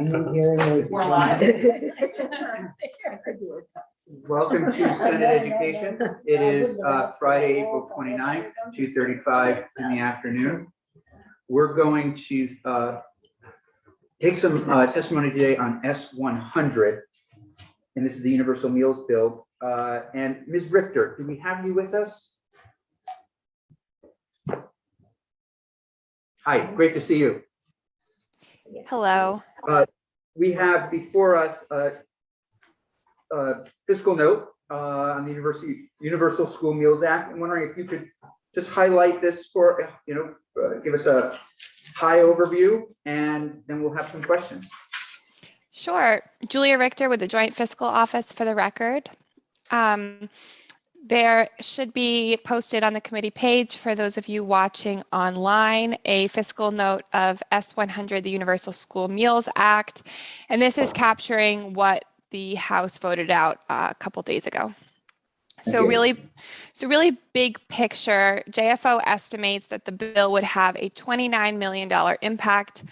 We're live. Welcome to Senate Education. It is Friday, April 29th, 2:35 in the afternoon. We're going to take some testimony today on S100, and this is the Universal Meals Bill. And Ms. Richter, do we have you with us? Hi, great to see you. Hello. We have before us a fiscal note on the Universal School Meals Act. I'm wondering if you could just highlight this for, give us a high overview, and then we'll have some questions. Sure. Julia Richter with the Joint Fiscal Office for the record. There should be posted on the committee page for those of you watching online a fiscal note of S100, the Universal School Meals Act, and this is capturing what the House voted out a couple days ago. So really big picture, JFO estimates that the bill would have a $29 million impact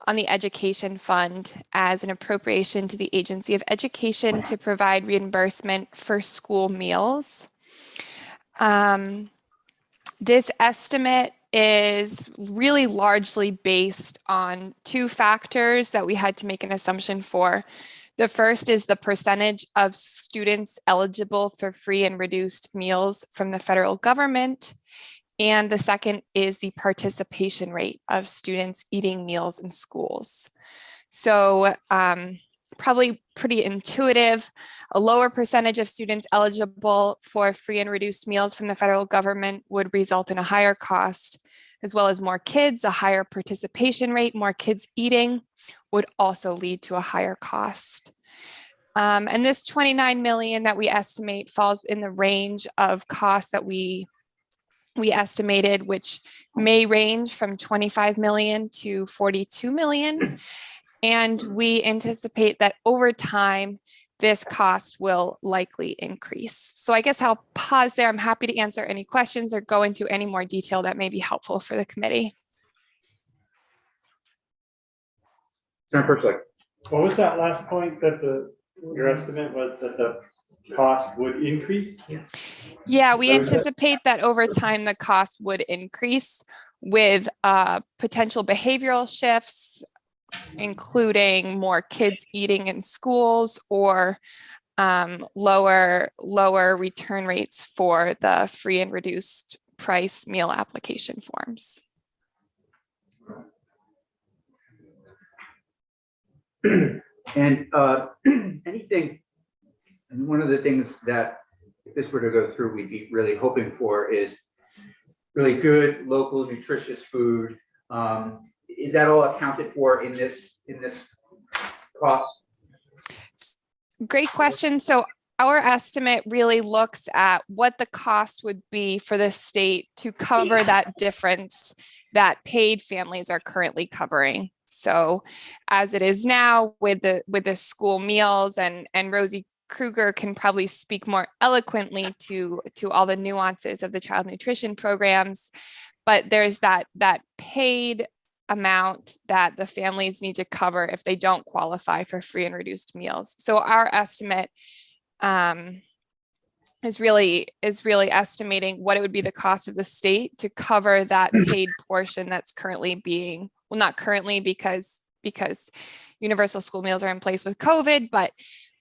on the education fund as an appropriation to the Agency of Education to provide reimbursement for school meals. This estimate is really largely based on two factors that we had to make an assumption for. The first is the percentage of students eligible for free and reduced meals from the federal government. And the second is the participation rate of students eating meals in schools. So probably pretty intuitive. A lower percentage of students eligible for free and reduced meals from the federal government would result in a higher cost, as well as more kids. A higher participation rate, more kids eating, would also lead to a higher cost. And this 29 million that we estimate falls in the range of costs that we estimated, which may range from 25 million to 42 million. And we anticipate that over time, this cost will likely increase. So I guess I'll pause there. I'm happy to answer any questions or go into any more detail that may be helpful for the committee. Senator Persley. What was that last point that your estimate was that the cost would increase? Yeah, we anticipate that over time the cost would increase with potential behavioral shifts, including more kids eating in schools or lower return rates for the free and reduced price meal application forms. And anything, and one of the things that if this were to go through, we'd be really hoping for is really good, local, nutritious food. Is that all accounted for in this cost? Great question. So our estimate really looks at what the cost would be for the state to cover that difference that paid families are currently covering. So as it is now with the school meals, and Rosie Kruger can probably speak more eloquently to all the nuances of the child nutrition programs, but there's that paid amount that the families need to cover if they don't qualify for free and reduced meals. So our estimate is really estimating what it would be the cost of the state to cover that paid portion that's currently being, well, not currently because universal school meals are in place with COVID, but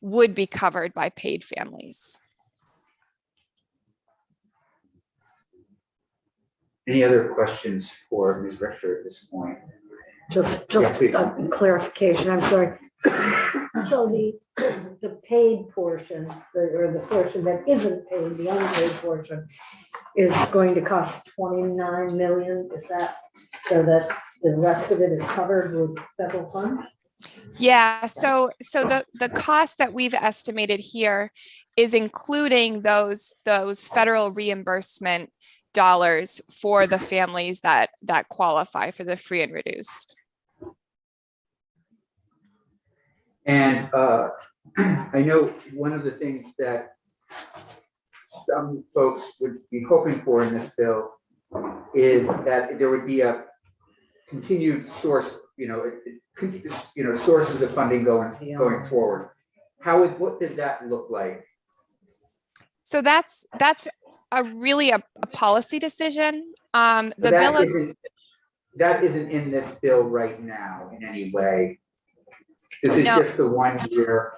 would be covered by paid families. Any other questions for Ms. Richter at this point? Just Yeah, a clarification, I'm sorry. So the paid portion, or the portion that isn't paid, the unpaid portion, is going to cost 29 million, is that so that the rest of it is covered with federal funds? Yeah, so the cost that we've estimated here is including those federal reimbursement dollars for the families that qualify for the free and reduced. And I know one of the things that some folks would be hoping for in this bill is that there would be a continued source sources of funding going forward. What does that look like? So that's really a policy decision. The But bill is that isn't in this bill right now in any way. This is No. just the 1 year.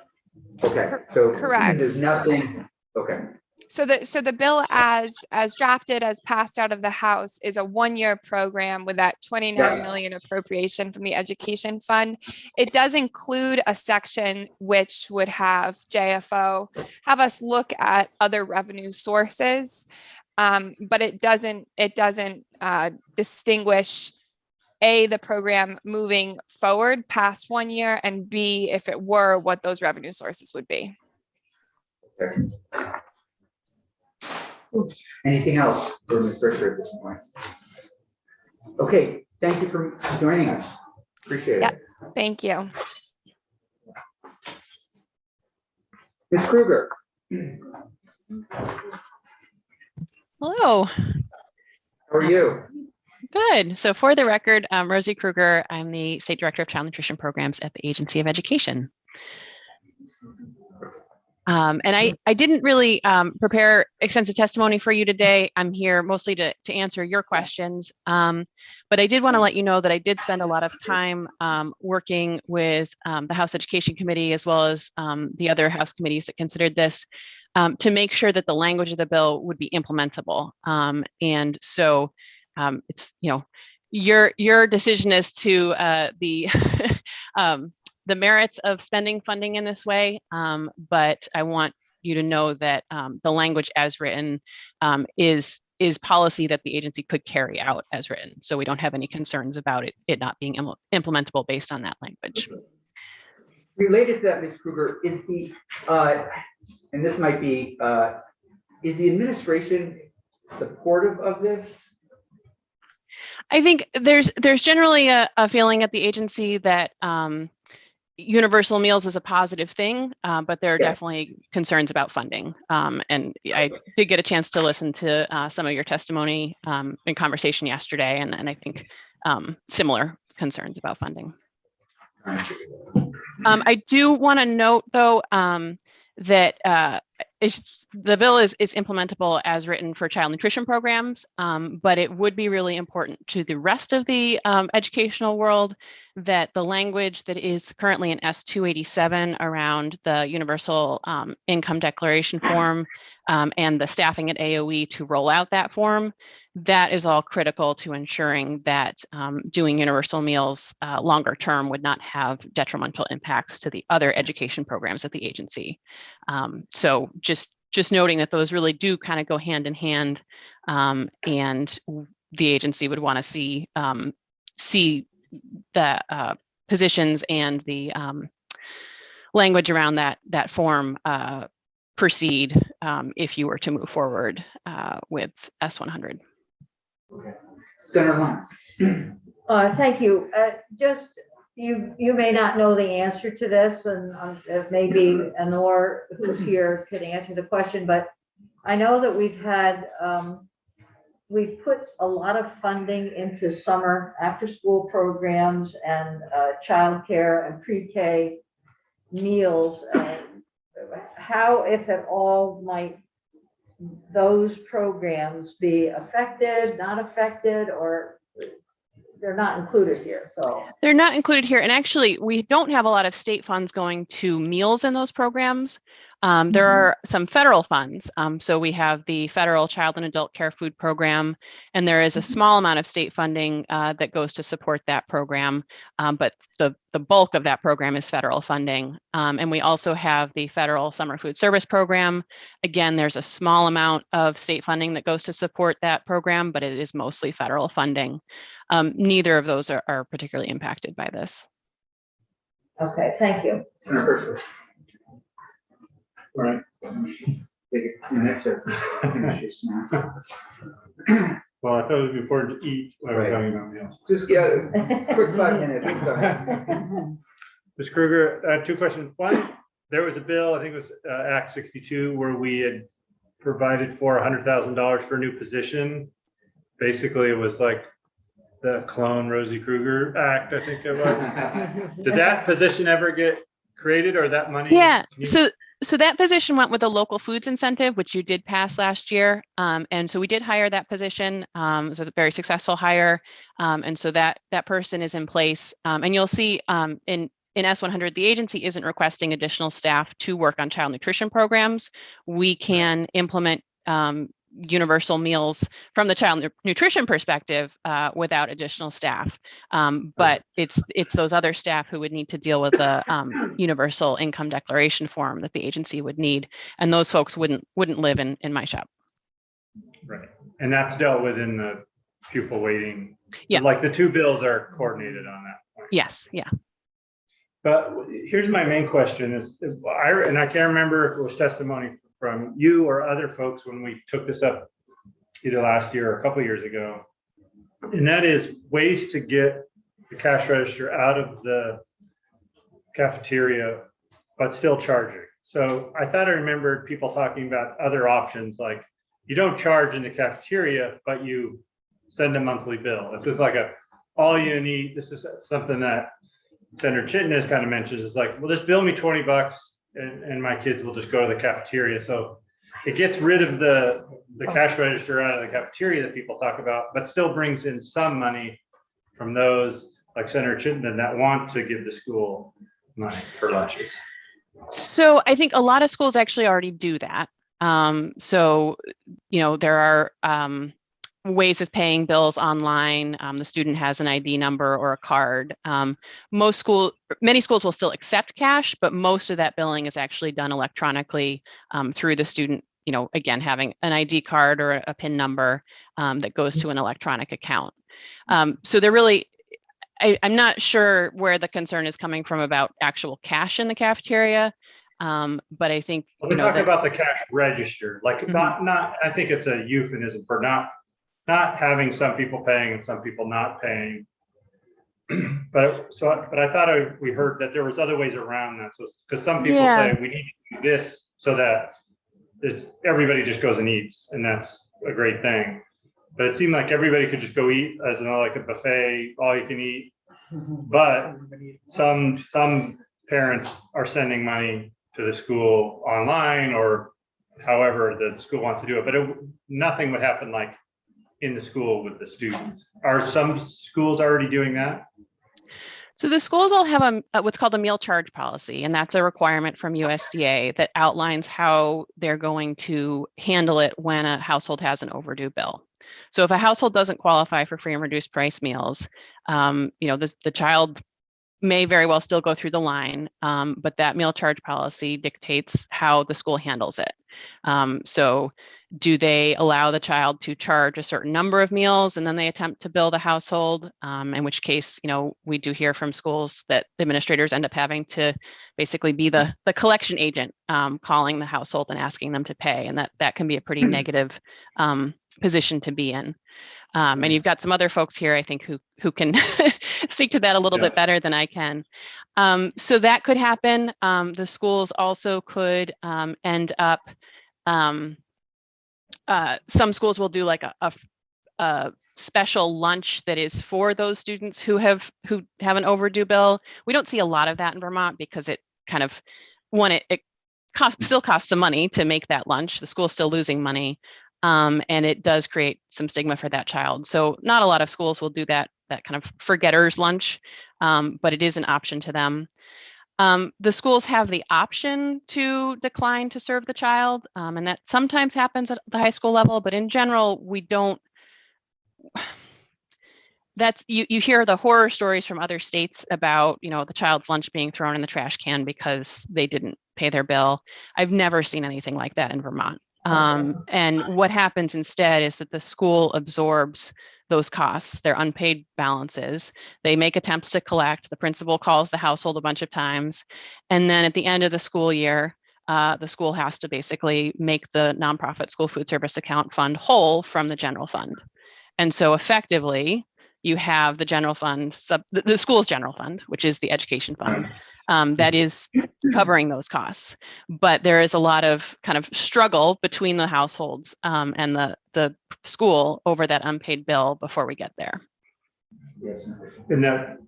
Okay, so correct. there's nothing. Okay. So the bill as drafted, as passed out of the House, is a 1-year program with that 29 million appropriation from the education fund. It does include a section which would have JFO have us look at other revenue sources, but it doesn't distinguish A, the program moving forward past 1 year, and B, if it were, what those revenue sources would be. Okay. Anything else for Ms. Richter at this point? Okay, thank you for joining us. Appreciate it. Thank you. Ms. Kruger. Hello. How are you? Good. So for the record, Rosie Kruger, I'm the State Director of Child Nutrition Programs at the Agency of Education. And I didn't really prepare extensive testimony for you today. I'm here mostly to answer your questions. But I did want to let you know that I did spend a lot of time working with the House Education Committee, as well as the other House committees that considered this, to make sure that the language of the bill would be implementable. And so it's, your decision as to the merits of spending funding in this way, but I want you to know that the language as written is policy that the agency could carry out as written. So we don't have any concerns about it not being implementable based on that language. Related to that, Ms. Kruger, is the and this might be is the administration supportive of this? I think there's generally a feeling at the agency that universal meals is a positive thing, but there are definitely concerns about funding. And I did get a chance to listen to some of your testimony in conversation yesterday, and I think similar concerns about funding. I do want to note, though, that the bill is implementable as written for child nutrition programs, but it would be really important to the rest of the educational world that the language that is currently in S-287 around the Universal Income Declaration form and the staffing at AOE to roll out that form, that is all critical to ensuring that doing universal meals longer term would not have detrimental impacts to the other education programs at the agency. So just noting that those really do kind of go hand in hand, and the agency would want to see the positions and the language around that form proceed if you were to move forward with S-100. Okay. Senator Lance. Thank you. Just you may not know the answer to this, and maybe Anor, who's here, could answer the question. But I know that we've put a lot of funding into summer after-school programs and childcare and pre-K meals. How, if at all, might those programs be affected, not affected, or they're not included here? So they're not included here, and actually we don't have a lot of state funds going to meals in those programs. There are some federal funds. So we have the federal child and adult care food program, and there is a small amount of state funding that goes to support that program. But the bulk of that program is federal funding. And we also have the federal summer food service program. Again, there's a small amount of state funding that goes to support that program, but it is mostly federal funding. Neither of those are particularly impacted by this. okay, thank you. Senator All right. Well, I thought it was important to eat while we're talking about meals. Just quick 5 minutes. Go ahead. Ms. Kruger, I have 2 questions. One, there was a bill, I think it was Act 62, where we had provided for $100,000 for a new position. Basically, it was like the clone Rosie Kruger Act, I think it was. Did that position ever get created, or that money? Yeah, Can you- so that position went with the local foods incentive, which you did pass last year. And so we did hire that position. It was a very successful hire. And so that person is in place. And you'll see in S100, the agency isn't requesting additional staff to work on child nutrition programs. We can implement universal meals from the child nutrition perspective without additional staff. But it's those other staff who would need to deal with the universal income declaration form that the agency would need. And those folks wouldn't live in my shop. Right. And that's dealt with in the pupil weighting. Yeah. Like the two bills are coordinated on that point. Yes. Yeah. But here's my main question is, and I can't remember if it was testimony from you or other folks when we took this up either last year or a couple of years ago. And that is ways to get the cash register out of the cafeteria, but still charging. So I thought I remembered people talking about other options, like you don't charge in the cafeteria, but you send a monthly bill. This is like all you need. This is something that Senator Chittenden has kind of mentioned. It's like, well, just bill me $20 and my kids will just go to the cafeteria. So it gets rid of the cash register out of the cafeteria that people talk about, but still brings in some money from those like Senator Chittenden that want to give the school money for lunches. So I think a lot of schools actually already do that. So, there are ways of paying bills online. The student has an ID number or a card. Many schools will still accept cash, but most of that billing is actually done electronically through the student, again, having an ID card or a PIN number that goes to an electronic account. So they're really, I'm not sure where the concern is coming from about actual cash in the cafeteria. But I think, we talk about the cash register, like not, I think it's a euphemism for not having some people paying and some people not paying. But I thought we heard that there was other ways around that. So, because some people say we need to do this so that everybody just goes and eats, and that's a great thing. But it seemed like everybody could just go eat as like a buffet, all you can eat. But some parents are sending money to the school online or however the school wants to do it. But nothing would happen like in the school with the students. Are some schools already doing that? So the schools all have what's called a meal charge policy, and that's a requirement from USDA that outlines how they're going to handle it when a household has an overdue bill. So if a household doesn't qualify for free and reduced price meals, the child may very well still go through the line, but that meal charge policy dictates how the school handles it. So do they allow the child to charge a certain number of meals and then they attempt to bill the household? In which case, we do hear from schools that administrators end up having to basically be the collection agent, calling the household and asking them to pay. And that can be a pretty negative position to be in. And you've got some other folks here, I think, who can speak to that a little bit better than I can. So that could happen. The schools also could end up, some schools will do like a special lunch that is for those students who have an overdue bill. We don't see a lot of that in Vermont because it kind of, it still costs some money to make that lunch. The school's still losing money. And it does create some stigma for that child. So not a lot of schools will do that kind of forgetter's lunch, but it is an option to them. The schools have the option to decline to serve the child, and that sometimes happens at the high school level, but in general, we don't. You hear the horror stories from other states about, the child's lunch being thrown in the trash can because they didn't pay their bill. I've never seen anything like that in Vermont. And what happens instead is that the school absorbs those costs, their unpaid balances. They make attempts to collect. The principal calls the household a bunch of times. And then at the end of the school year, the school has to basically make the nonprofit school food service account fund whole from the general fund. And so effectively, you have the general fund, the school's general fund, which is the education fund, that is covering those costs. But there is a lot of kind of struggle between the households and the school over that unpaid bill before we get there. Yes. And that,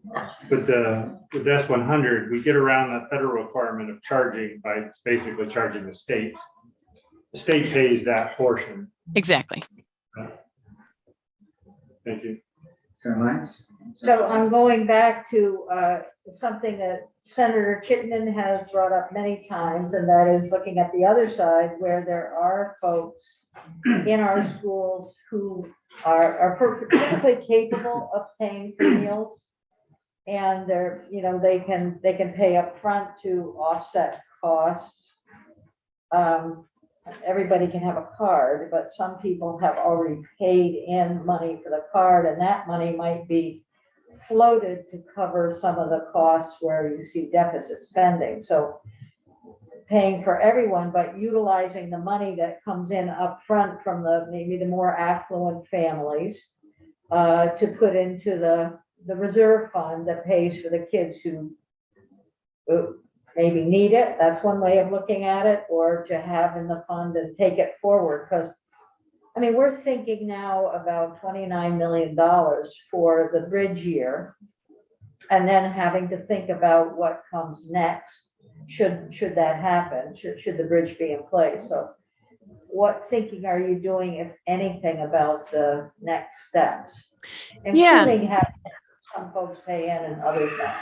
with S100, we get around the federal requirement of charging by basically charging the states. The state pays that portion. Exactly. Thank you. Senator Lyons? So I'm going back to something that Senator Chittenden has brought up many times, and that is looking at the other side where there are folks in our schools who are perfectly capable of paying for meals. And they're, you know, they can pay up front to offset costs. Everybody can have a card, but some people have already paid in money for the card, and that money might be floated to cover some of the costs where you see deficit spending. So paying for everyone, but utilizing the money that comes in upfront from maybe the more affluent families to put into the reserve fund that pays for the kids who maybe need it. That's one way of looking at it, or to have in the fund and take it forward. Because I mean, we're thinking now about $29 million for the bridge year, and then having to think about what comes next. Should that happen? Should the bridge be in place? So what thinking are you doing, if anything, about the next steps? Including having some folks pay in and others not.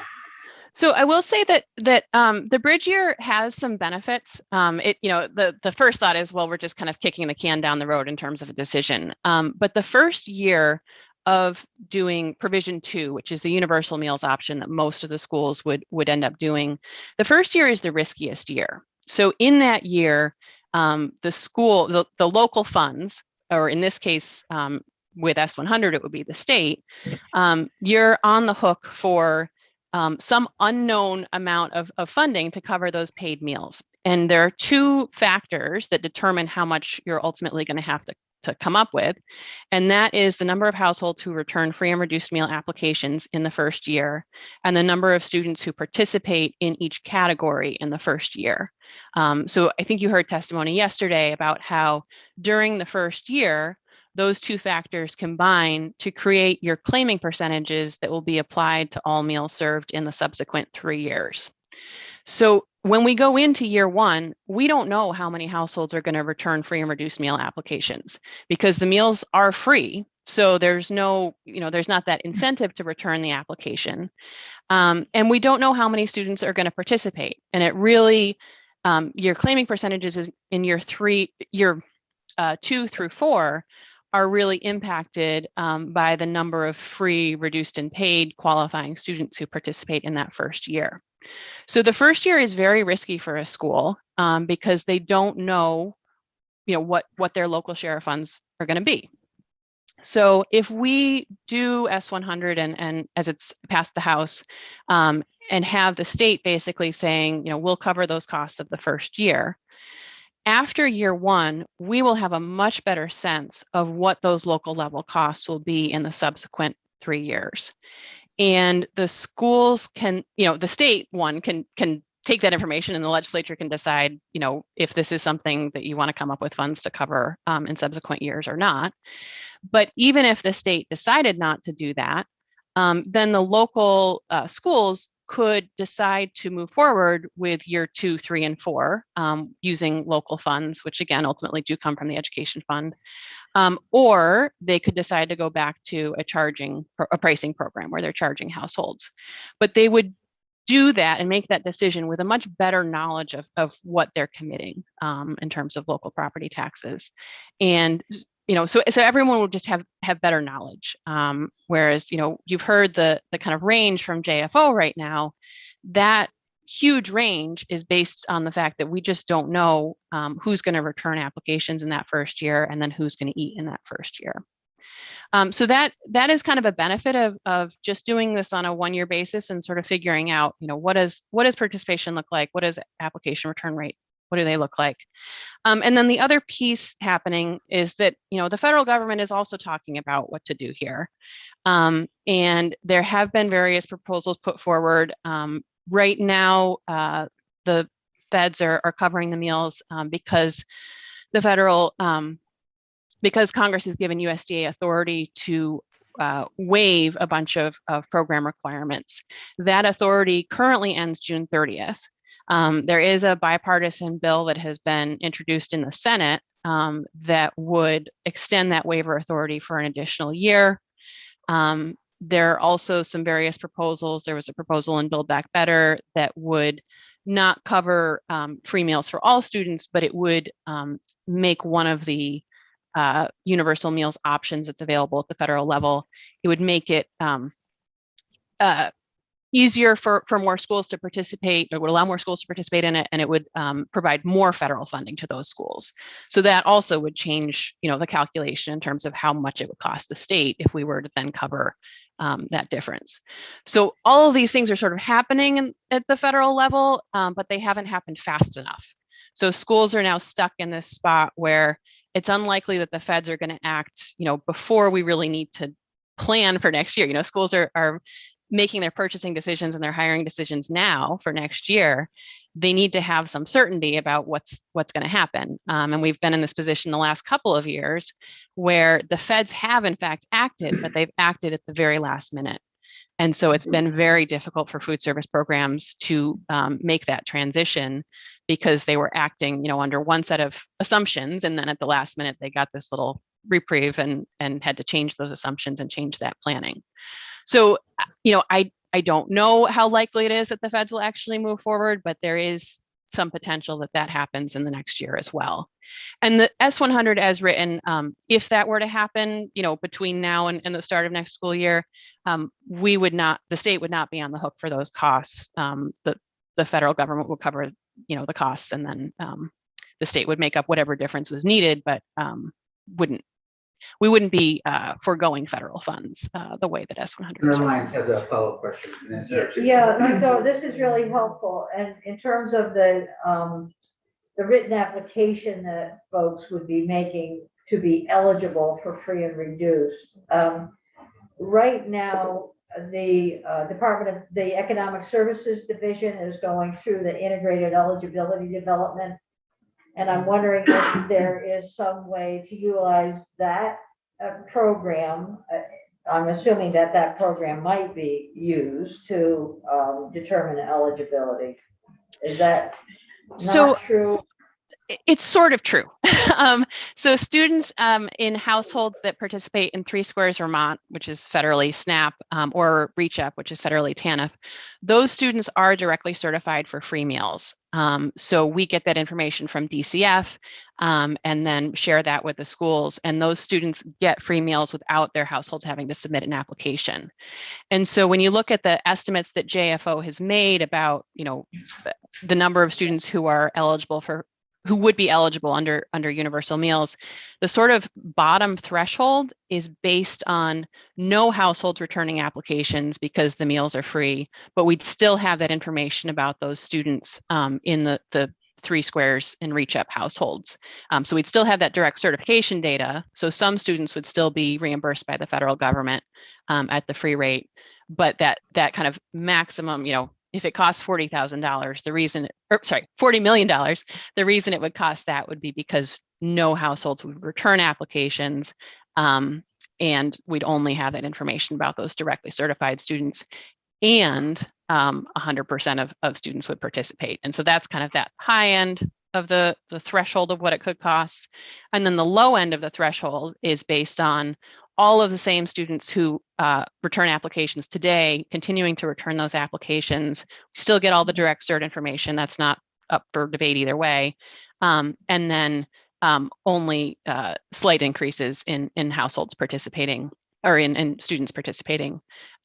So I will say that the bridge year has some benefits. The first thought is, well, we're just kind of kicking the can down the road in terms of a decision. But the first year of doing provision 2, which is the universal meals option that most of the schools would end up doing, the first year is the riskiest year. So in that year, the local funds, or in this case, with S100, it would be the state, you're on the hook for some unknown amount of funding to cover those paid meals. And there are 2 factors that determine how much you're ultimately going to have to come up with. And that is the number of households who return free and reduced meal applications in the first year, and the number of students who participate in each category in the first year. So I think you heard testimony yesterday about how during the first year, those 2 factors combine to create your claiming percentages that will be applied to all meals served in the subsequent 3 years. So when we go into year 1, we don't know how many households are going to return free and reduced meal applications, because the meals are free. So there's not that incentive to return the application. And we don't know how many students are going to participate. And it really, your claiming percentages is in year 2 through 4 are really impacted by the number of free, reduced, and paid qualifying students who participate in that first year. So the first year is very risky for a school because they don't know, what their local share of funds are going to be. So if we do S100 and as it's passed the House and have the state basically saying, we'll cover those costs of the first year, after year 1, we will have a much better sense of what those local level costs will be in the subsequent 3 years. And the schools can, the state one can take that information, and the legislature can decide, if this is something that you want to come up with funds to cover in subsequent years or not. But even if the state decided not to do that, then the local schools could decide to move forward with year 2, 3, and 4 using local funds, which again, ultimately do come from the education fund. Or they could decide to go back to a pricing program where they're charging households. But they would do that and make that decision with a much better knowledge of what they're committing in terms of local property taxes. And so everyone will just have better knowledge. Whereas, you've heard the kind of range from JFO right now. That huge range is based on the fact that we just don't know who's going to return applications in that first year, and then who's going to eat in that first year. So that is kind of a benefit of just doing this on a 1-year basis and sort of figuring out, what does participation look like? What is application return rate? What do they look like? And then the other piece happening is that, the federal government is also talking about what to do here. And there have been various proposals put forward. Right now, the feds are covering the meals because the federal, because Congress has given USDA authority to waive a bunch of program requirements. That authority currently ends June 30th. There is a bipartisan bill that has been introduced in the Senate that would extend that waiver authority for an additional year. There are also some various proposals. There was a proposal in Build Back Better that would not cover free meals for all students, but it would make one of the universal meals options that's available at the federal level. It would make it easier for more schools to participate. It would allow more schools to participate in it, and it would provide more federal funding to those schools. So that also would change, the calculation in terms of how much it would cost the state if we were to then cover that difference. So all of these things are sort of happening at the federal level, but they haven't happened fast enough. So schools are now stuck in this spot where it's unlikely that the feds are going to act, before we really need to plan for next year. Schools are making their purchasing decisions and their hiring decisions now for next year. They need to have some certainty about what's going to happen. And we've been in this position the last couple of years where the feds have in fact acted, but they've acted at the very last minute. And so it's been very difficult for food service programs to make that transition because they were acting, under one set of assumptions, and then at the last minute they got this little reprieve and had to change those assumptions and change that planning. So, I don't know how likely it is that the feds will actually move forward, but there is some potential that happens in the next year as well. And the S100 as written, if that were to happen, between now and the start of next school year, the state would not be on the hook for those costs. The federal government would cover, the costs, and then the state would make up whatever difference was needed, but we wouldn't be foregoing federal funds the way that S100 is. Reliance has a follow-up question. No, this is really helpful. And in terms of the written application that folks would be making to be eligible for free and reduced, right now, the Department of the Economic Services Division is going through the integrated eligibility development. And I'm wondering if there is some way to utilize that program. I'm assuming that program might be used to determine eligibility. Is that not true? It's sort of true. So students in households that participate in 3 Squares Vermont, which is federally SNAP, or Reach Up, which is federally TANF, those students are directly certified for free meals. So we get that information from DCF and then share that with the schools. And those students get free meals without their households having to submit an application. And so when you look at the estimates that JFO has made about, the number of students who are eligible who would be eligible under universal meals, the sort of bottom threshold is based on no households returning applications because the meals are free, but we'd still have that information about those students in the 3 Squares and Reach Up households. So we'd still have that direct certification data. So some students would still be reimbursed by the federal government at the free rate, but that kind of maximum, if it costs $40,000, $40 million, the reason it would cost that would be because no households would return applications, and we'd only have that information about those directly certified students, and 100% of students would participate. And so that's kind of that high end of the threshold of what it could cost. And then the low end of the threshold is based on all of the same students who return applications today, continuing to return those applications. We still get all the direct cert information. That's not up for debate either way. And then only slight increases in households participating, or in students participating,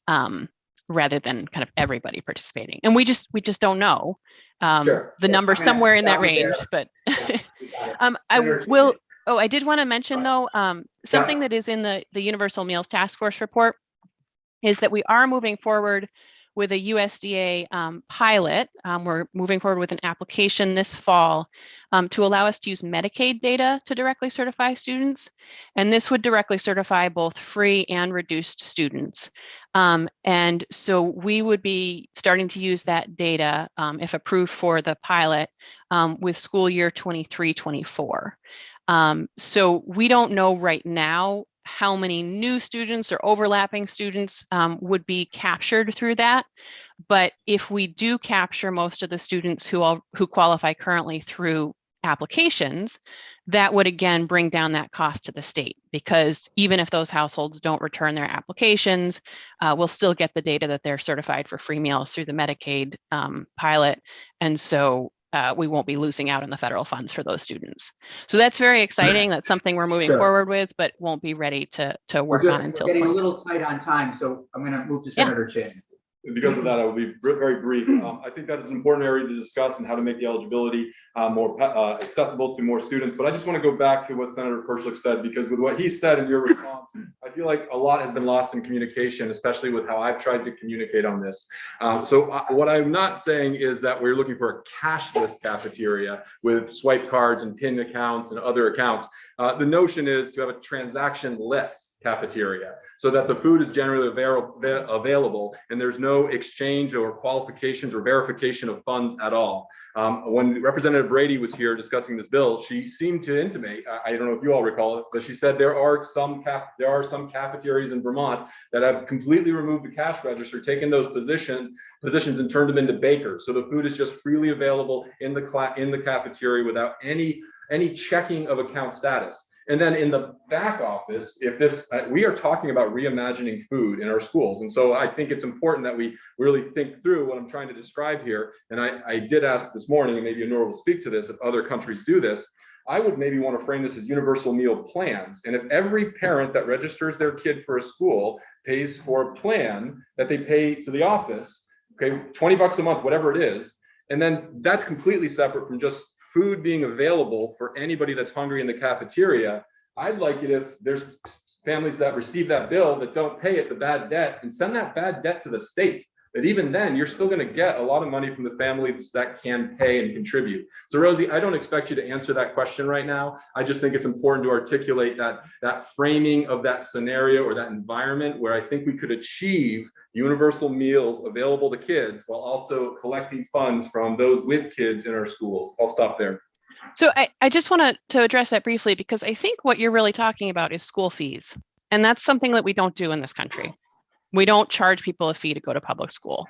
rather than kind of everybody participating. And we just don't know. The number somewhere in that range, but I did want to mention though, something that is in the Universal Meals Task Force report is that we are moving forward with a USDA pilot. We're moving forward with an application this fall to allow us to use Medicaid data to directly certify students. And this would directly certify both free and reduced students. And so we would be starting to use that data, if approved for the pilot, with school year 23-24. So we don't know right now how many new students or overlapping students would be captured through that. But if we do capture most of the students who qualify currently through applications, that would again bring down that cost to the state, because even if those households don't return their applications, we'll still get the data that they're certified for free meals through the Medicaid pilot. And so we won't be losing out on the federal funds for those students. So that's very exciting. That's something we're moving Sure. forward with, but won't be ready to work on until We're getting a 2020. little tight on time, so I'm going to move to Yeah. Senator Chin. And because of that, I will be very brief. I think that is an important area to discuss and how to make the eligibility more accessible to more students. But I just want to go back to what Senator Pershlik said, because with what he said in your response, I feel like a lot has been lost in communication, especially with how I've tried to communicate on this. What I'm not saying is that we're looking for a cashless cafeteria with swipe cards and PIN accounts and other accounts. The notion is to have a transaction-less cafeteria so that the food is generally available and there's no exchange or qualifications or verification of funds at all. When Representative Brady was here discussing this bill, she seemed to intimate, I don't know if you all recall it, but she said there are some cafeterias in Vermont that have completely removed the cash register, taken those positions and turned them into bakers. So the food is just freely available in the cafeteria without any checking of account status. And then in the back office, we are talking about reimagining food in our schools. And so I think it's important that we really think through what I'm trying to describe here. And I did ask this morning, and maybe Honora will speak to this, if other countries do this. I would maybe want to frame this as universal meal plans. And if every parent that registers their kid for a school pays for a plan that they pay to the office, okay, $20 a month, whatever it is, and then that's completely separate from just food being available for anybody that's hungry in the cafeteria. I'd like it if there's families that receive that bill that don't pay it, the bad debt, and send that bad debt to the state. But even then, you're still going to get a lot of money from the families that can pay and contribute. So Rosie, I don't expect you to answer that question right now. I just think it's important to articulate that framing of that scenario or that environment where I think we could achieve universal meals available to kids while also collecting funds from those with kids in our schools. I'll stop there. So I just want to address that briefly, because I think what you're really talking about is school fees. And that's something that we don't do in this country. We don't charge people a fee to go to public school.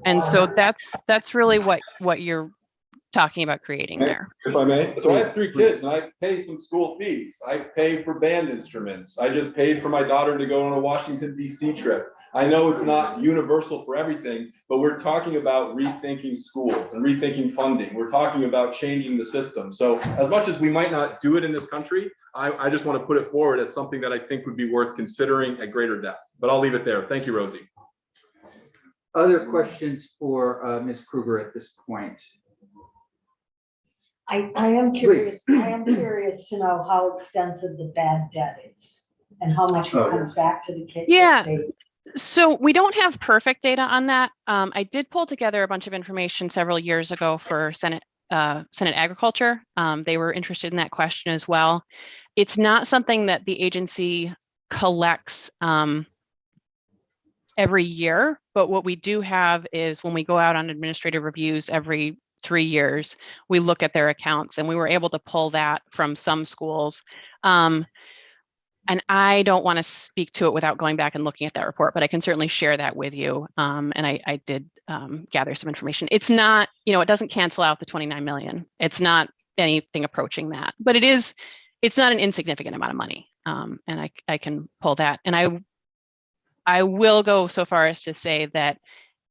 And so that's really what you're talking about creating there. If I may. So I have 3 kids and I pay some school fees. I pay for band instruments. I just paid for my daughter to go on a Washington, D.C. trip. I know it's not universal for everything, but we're talking about rethinking schools and rethinking funding. We're talking about changing the system. So as much as we might not do it in this country, I just want to put it forward as something that I think would be worth considering at greater depth. But I'll leave it there. Thank you, Rosie. Other questions for Ms. Kruger at this point? I am curious, to know how extensive the bad debt is and how much it comes back to the kids. Yeah. So we don't have perfect data on that. I did pull together a bunch of information several years ago for Senate Agriculture. They were interested in that question as well. It's not something that the agency collects every year, but what we do have is when we go out on administrative reviews every 3 years, we look at their accounts, and we were able to pull that from some schools. And I don't want to speak to it without going back and looking at that report, but I can certainly share that with you. And I did gather some information. It's not, it doesn't cancel out the 29 million. It's not anything approaching that, but it's not an insignificant amount of money. And I can pull that. And I will go so far as to say that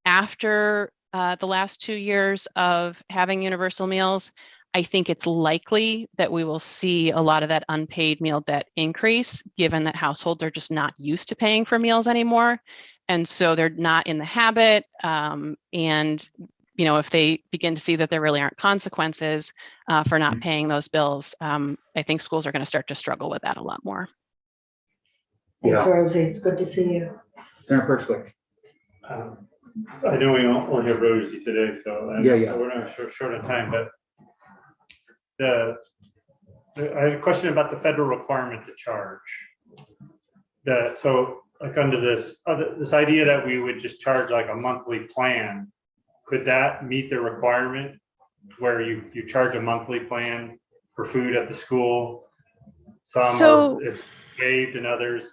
after the last 2 years of having universal meals, I think it's likely that we will see a lot of that unpaid meal debt increase, given that households are just not used to paying for meals anymore. And so they're not in the habit. And if they begin to see that there really aren't consequences for not paying those bills, I think schools are going to start to struggle with that a lot more. Thanks, Rosie. It's good to see you. Senator Pershlik. I know we only have Rosie today, so we're not short on time, but I have a question about the federal requirement to charge. So like under this idea that we would just charge like a monthly plan, could that meet the requirement where you charge a monthly plan for food at the school? waived and others.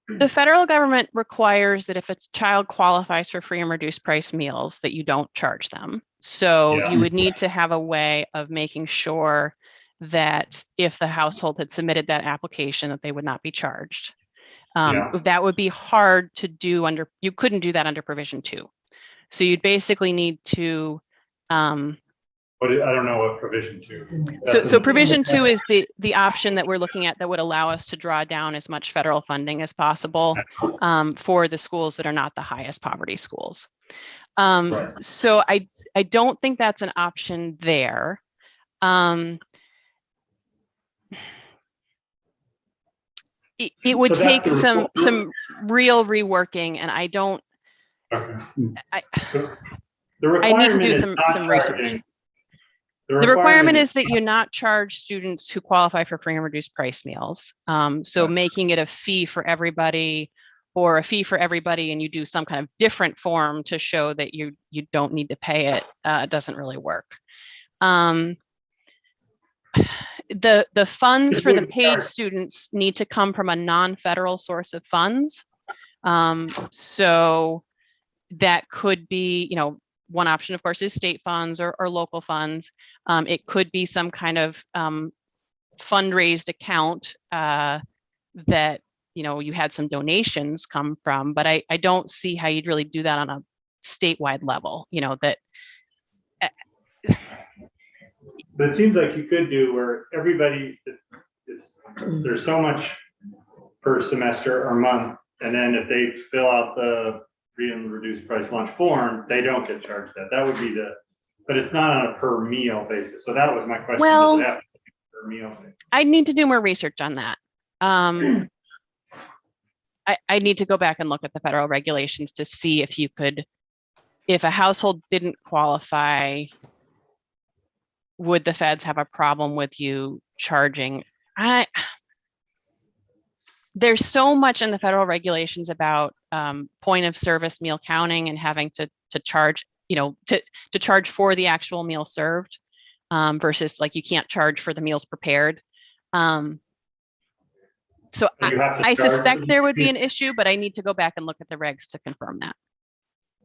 The federal government requires that if a child qualifies for free and reduced price meals, that you don't charge them. So Yeah. you would need to have a way of making sure that if the household had submitted that application, that they would not be charged. Yeah. That would be hard to do under, you couldn't do that under provision 2. So you'd basically need to, But I don't know what provision 2. so provision 2 is the option that we're looking at that would allow us to draw down as much federal funding as possible for the schools that are not the highest poverty schools. Right. So I don't think that's an option there. It would So that's take some real reworking, and I don't. Okay. I The need to do requirement is some not research. charging- The requirement is that you not charge students who qualify for free and reduced price meals. So Right. making it a fee for everybody, or a fee for everybody, and you do some kind of different form to show that you don't need to pay it, doesn't really work. The funds for the paid students need to come from a non-federal source of funds. So that could be, one option, of course, is state funds or local funds. It could be some kind of fundraised account that you had some donations come from, but I don't see how you'd really do that on a statewide level. That. But it seems like you could do where everybody there's so much per semester or month, and then if they fill out the free and reduced price lunch form, they don't get charged that. That would be but it's not on a per meal basis. So that was my question. Well, does it have to be per meal basis? I need to do more research on that. I need to go back and look at the federal regulations to see if a household didn't qualify, would the feds have a problem with you charging? There's so much in the federal regulations about point of service meal counting and having to charge, to charge for the actual meal served versus like you can't charge for the meals prepared. So I suspect there would be an issue, but I need to go back and look at the regs to confirm that.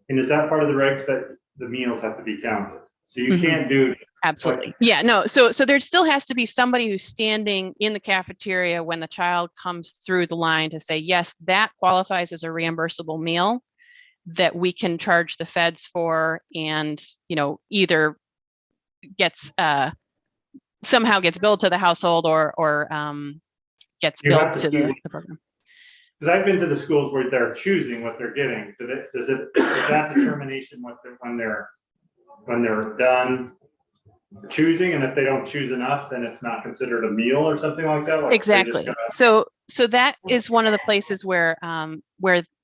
And is that part of the regs that the meals have to be counted? So you can't do. Absolutely. Yeah, no. So there still has to be somebody who's standing in the cafeteria when the child comes through the line to say, yes, that qualifies as a reimbursable meal that we can charge the feds for, and, either gets somehow gets billed to the household or gets billed to the program. Because I've been to the schools where they're choosing what they're getting. Is that determination when they're done choosing, and if they don't choose enough, then it's not considered a meal or something like that? Like exactly. So that is one of the places where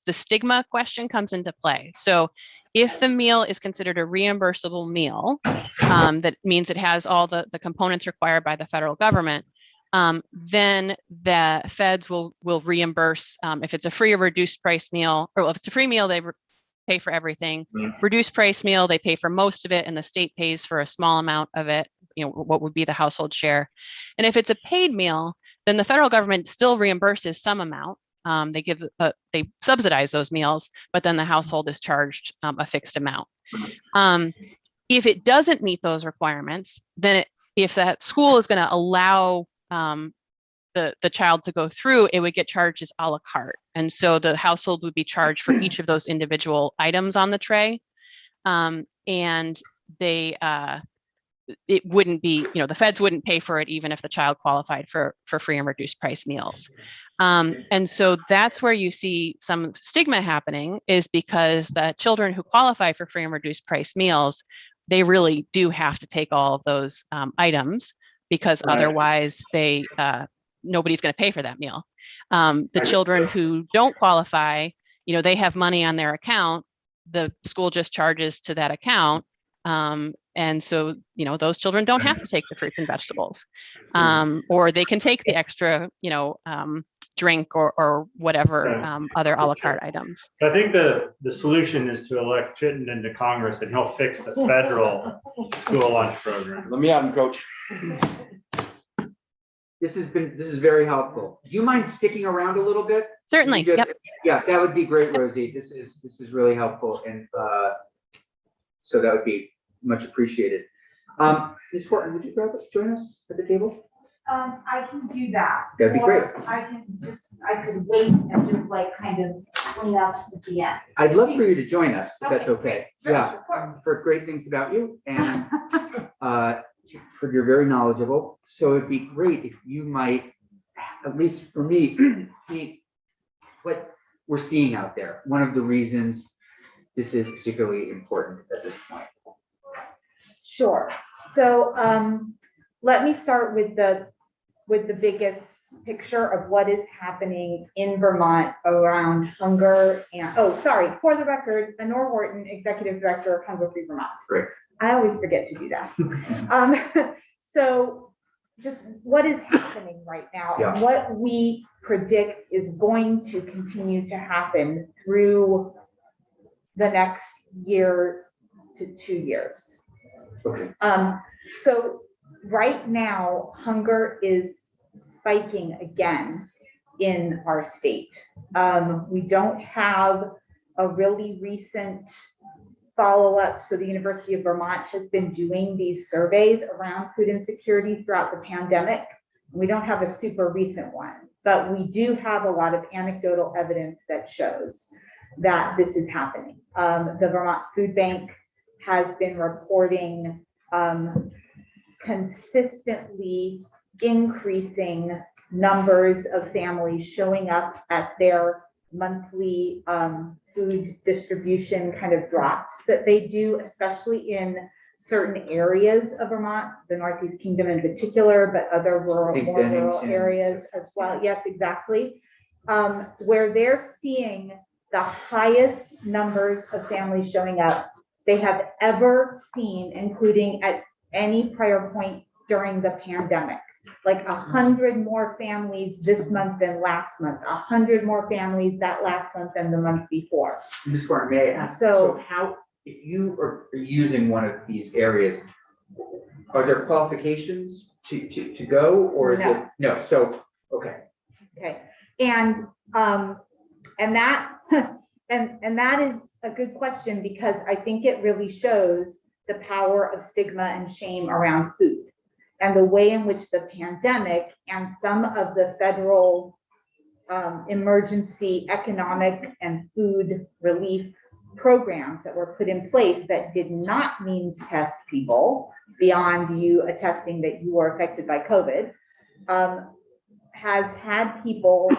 the stigma question comes into play. So if the meal is considered a reimbursable meal, that means it has all the components required by the federal government, then the feds will reimburse if it's a free or reduced price meal, or if it's a free meal, they pay for everything. Reduced price meal, they pay for most of it, and the state pays for a small amount of it, what would be the household share. And if it's a paid meal, then the federal government still reimburses some amount. They subsidize those meals, but then the household is charged a fixed amount. If it doesn't meet those requirements, then if that school is going to allow the child to go through, it would get charged as a la carte. And so the household would be charged for each of those individual items on the tray. And it wouldn't be, the feds wouldn't pay for it even if the child qualified for free and reduced price meals. And so that's where you see some stigma happening, is because the children who qualify for free and reduced price meals, they really do have to take all of those items, because otherwise nobody's going to pay for that meal. The children who don't qualify, they have money on their account, the school just charges to that account. And so, those children don't have to take the fruits and vegetables, or they can take the extra, drink or whatever other a la carte items. I think the solution is to elect Chittenden into Congress, and he'll fix the federal school lunch program. Let me have him, coach. this is very helpful. Do you mind sticking around a little bit? Certainly. You just- Yep. Yeah, that would be great, Rosie. This is really helpful, and so that would be much appreciated. Ms. Horton, would you join us at the table? I can do that. That'd be great. Or I could wait and just like kind of clean up at the end. I'd love for you to join us, if that's Okay. okay. Sure, Yeah, of course. for great things about you, and for you're very knowledgeable. So it'd be great if you might, at least for me, paint what we're seeing out there. One of the reasons this is particularly important at this point. Sure. So let me start with the biggest picture of what is happening in Vermont around hunger and, for the record, Honor Wharton, Executive Director of Hunger Free Vermont. Great. I always forget to do that. So just what is happening right now and Yeah. what we predict is going to continue to happen through the next year to 2 years. Okay. So right now, hunger is spiking again in our state. We don't have a really recent follow-up. So the University of Vermont has been doing these surveys around food insecurity throughout the pandemic. We don't have a super recent one, but we do have a lot of anecdotal evidence that shows that this is happening. The Vermont Food Bank has been reporting consistently increasing numbers of families showing up at their monthly food distribution kind of drops that they do, especially in certain areas of Vermont, the Northeast Kingdom in particular, but other more rural areas as well. Yes, exactly. Where they're seeing the highest numbers of families showing up they have ever seen, including at any prior point during the pandemic. Like 100 more families this month than last month, 100 more families that last month than the month before. Ms. Horton, may I ask, So- so how, if you are using one of these areas, are there qualifications to go, or is it? No, so, okay. Okay, and that and that is a good question, because I think it really shows the power of stigma and shame around food, and the way in which the pandemic and some of the federal emergency economic and food relief programs that were put in place that did not means test people beyond you attesting that you were affected by COVID, has had people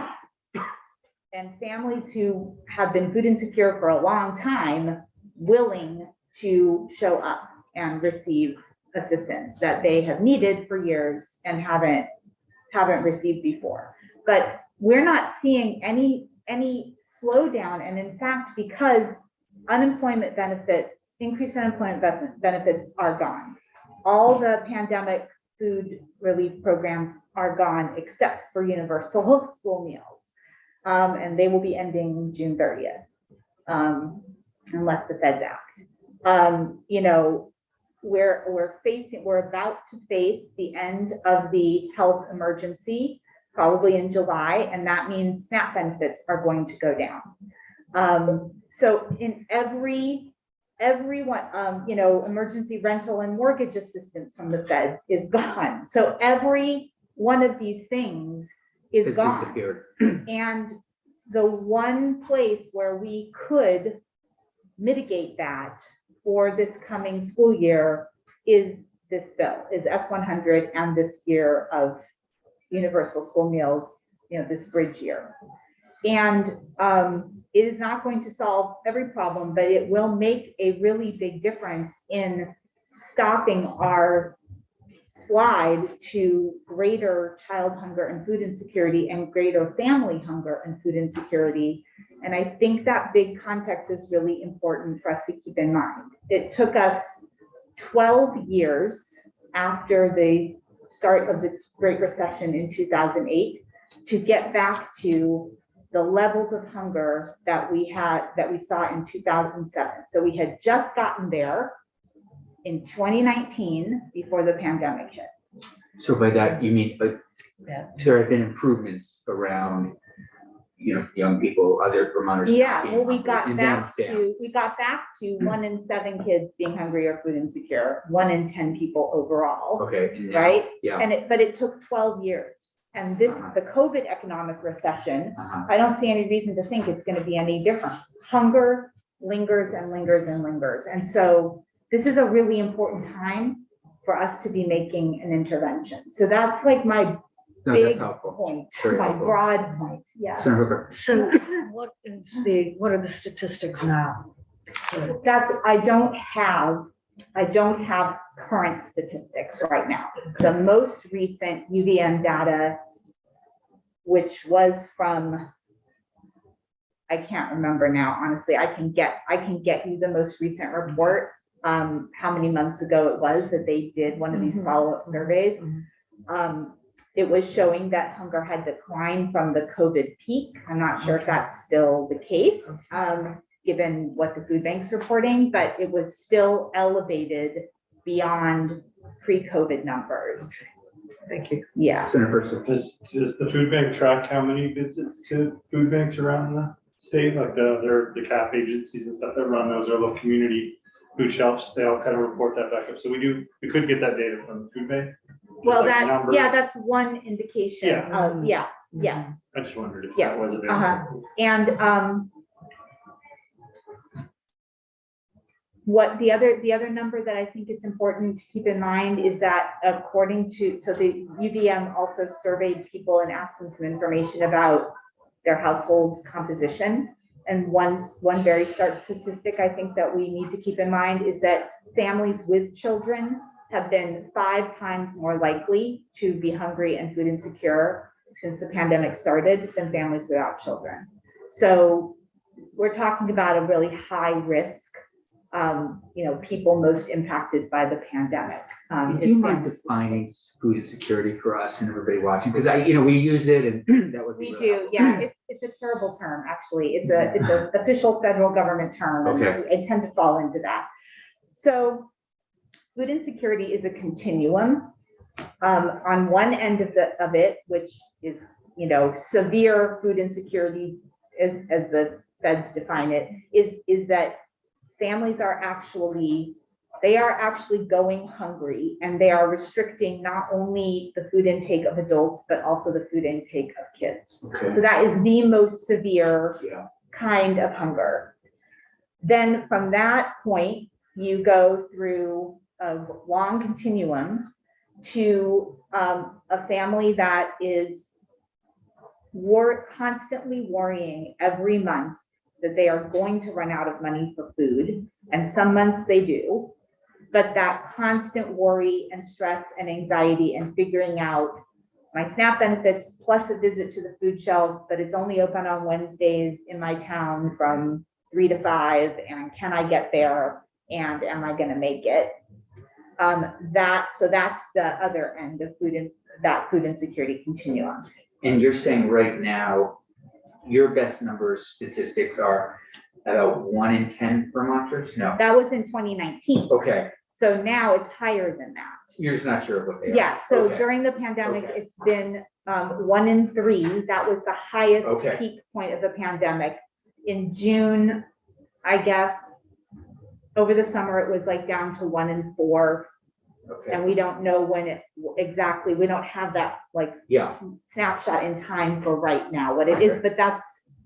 and families who have been food insecure for a long time willing to show up and receive assistance that they have needed for years and haven't received before. But we're not seeing any slowdown. And in fact, because unemployment benefits, increased unemployment benefits are gone. All the pandemic food relief programs are gone except for universal school meals. And they will be ending June 30th, unless the feds act. You know, we're about to face the end of the health emergency, probably in July, and that means SNAP benefits are going to go down. So in everyone, you know, emergency rental and mortgage assistance from the feds is gone. So every one of these things is It's gone. disappeared. And the one place where we could mitigate that for this coming school year is this bill, is S-100 and this year of universal school meals, you know, this bridge year. And it is not going to solve every problem, but it will make a really big difference in stopping our slide to greater child hunger and food insecurity and greater family hunger and food insecurity. And I think that big context is really important for us to keep in mind. It took us 12 years after the start of the Great Recession in 2008 to get back to the levels of hunger that we saw in 2007. So we had just gotten there in 2019 before the pandemic hit. So by that, you mean, there have been improvements around, young people, other Vermonters. Yeah, not being well, we hungry, got and back then down. to 1 in 7 kids being hungry or food insecure, 1 in 10 people overall. Okay. And now- Right? Yeah. But it took 12 years. And the COVID economic recession, I don't see any reason to think it's gonna be any different. Hunger lingers and lingers and lingers. And so this is a really important time for us to be making an intervention. So that's like my No, that's big helpful. point, Very my helpful. broad point, yeah. Senator Hooker. So what are the statistics now? I don't have current statistics right now. The most recent UVM data, which was from, I can't remember now, honestly, I can get you the most recent report, how many months ago it was that they did one of these follow-up surveys. It was showing that hunger had declined from the COVID peak. I'm not sure if that's still the case, given what the food bank's reporting, but it was still elevated beyond pre-COVID numbers. Thank you. Yeah. Senator Person. Does the food bank track how many visits to food banks around the state, like the CAP agencies and stuff that run those, or little community food shelves? They all kind of report that back up. So we could get that data from the food bank. Well, Just like numbers. that's one indication Yeah. of, yes. I just wondered if Yes, that was available. And what the other number that I think it's important to keep in mind is that according to, so the UVM also surveyed people and asked them some information about their household composition. And one very stark statistic I think that we need to keep in mind is that families with children have been 5 times more likely to be hungry and food insecure since the pandemic started than families without children. So we're talking about a really high risk, people most impacted by the pandemic. Do you mind defining food insecurity for us and everybody watching? Because we use it and that would be. We really do, helpful. yeah. It's a terrible term, actually. It's a official federal government term. And Okay. I tend to fall into that. So food insecurity is a continuum. On one end of it, which is, severe food insecurity, as the feds define it, is that families are actually going hungry, and they are restricting not only the food intake of adults, but also the food intake of kids. Okay. So that is the most severe Yeah. kind of hunger. Then from that point, you go through a long continuum to a family that is constantly worrying every month that they are going to run out of money for food. And some months they do, but that constant worry and stress and anxiety and figuring out my SNAP benefits plus a visit to the food shelf, but it's only open on Wednesdays in my town from 3 to 5, and can I get there, and am I going to make it? So that's the other end of that food insecurity continuum. And you're saying right now, your best numbers statistics are about 1 in 10 Vermonters? No. That was in 2019. Okay. So now it's higher than that. You're just not sure of what they are. Yeah, so Okay. during the pandemic, Okay. it's been 1 in 3. That was the highest Okay. peak point of the pandemic. In June, I guess, over the summer, it was like down to 1 in 4. Okay. And we don't know when exactly, we don't have that like Yeah, snapshot in time for right now, what it is, Okay. but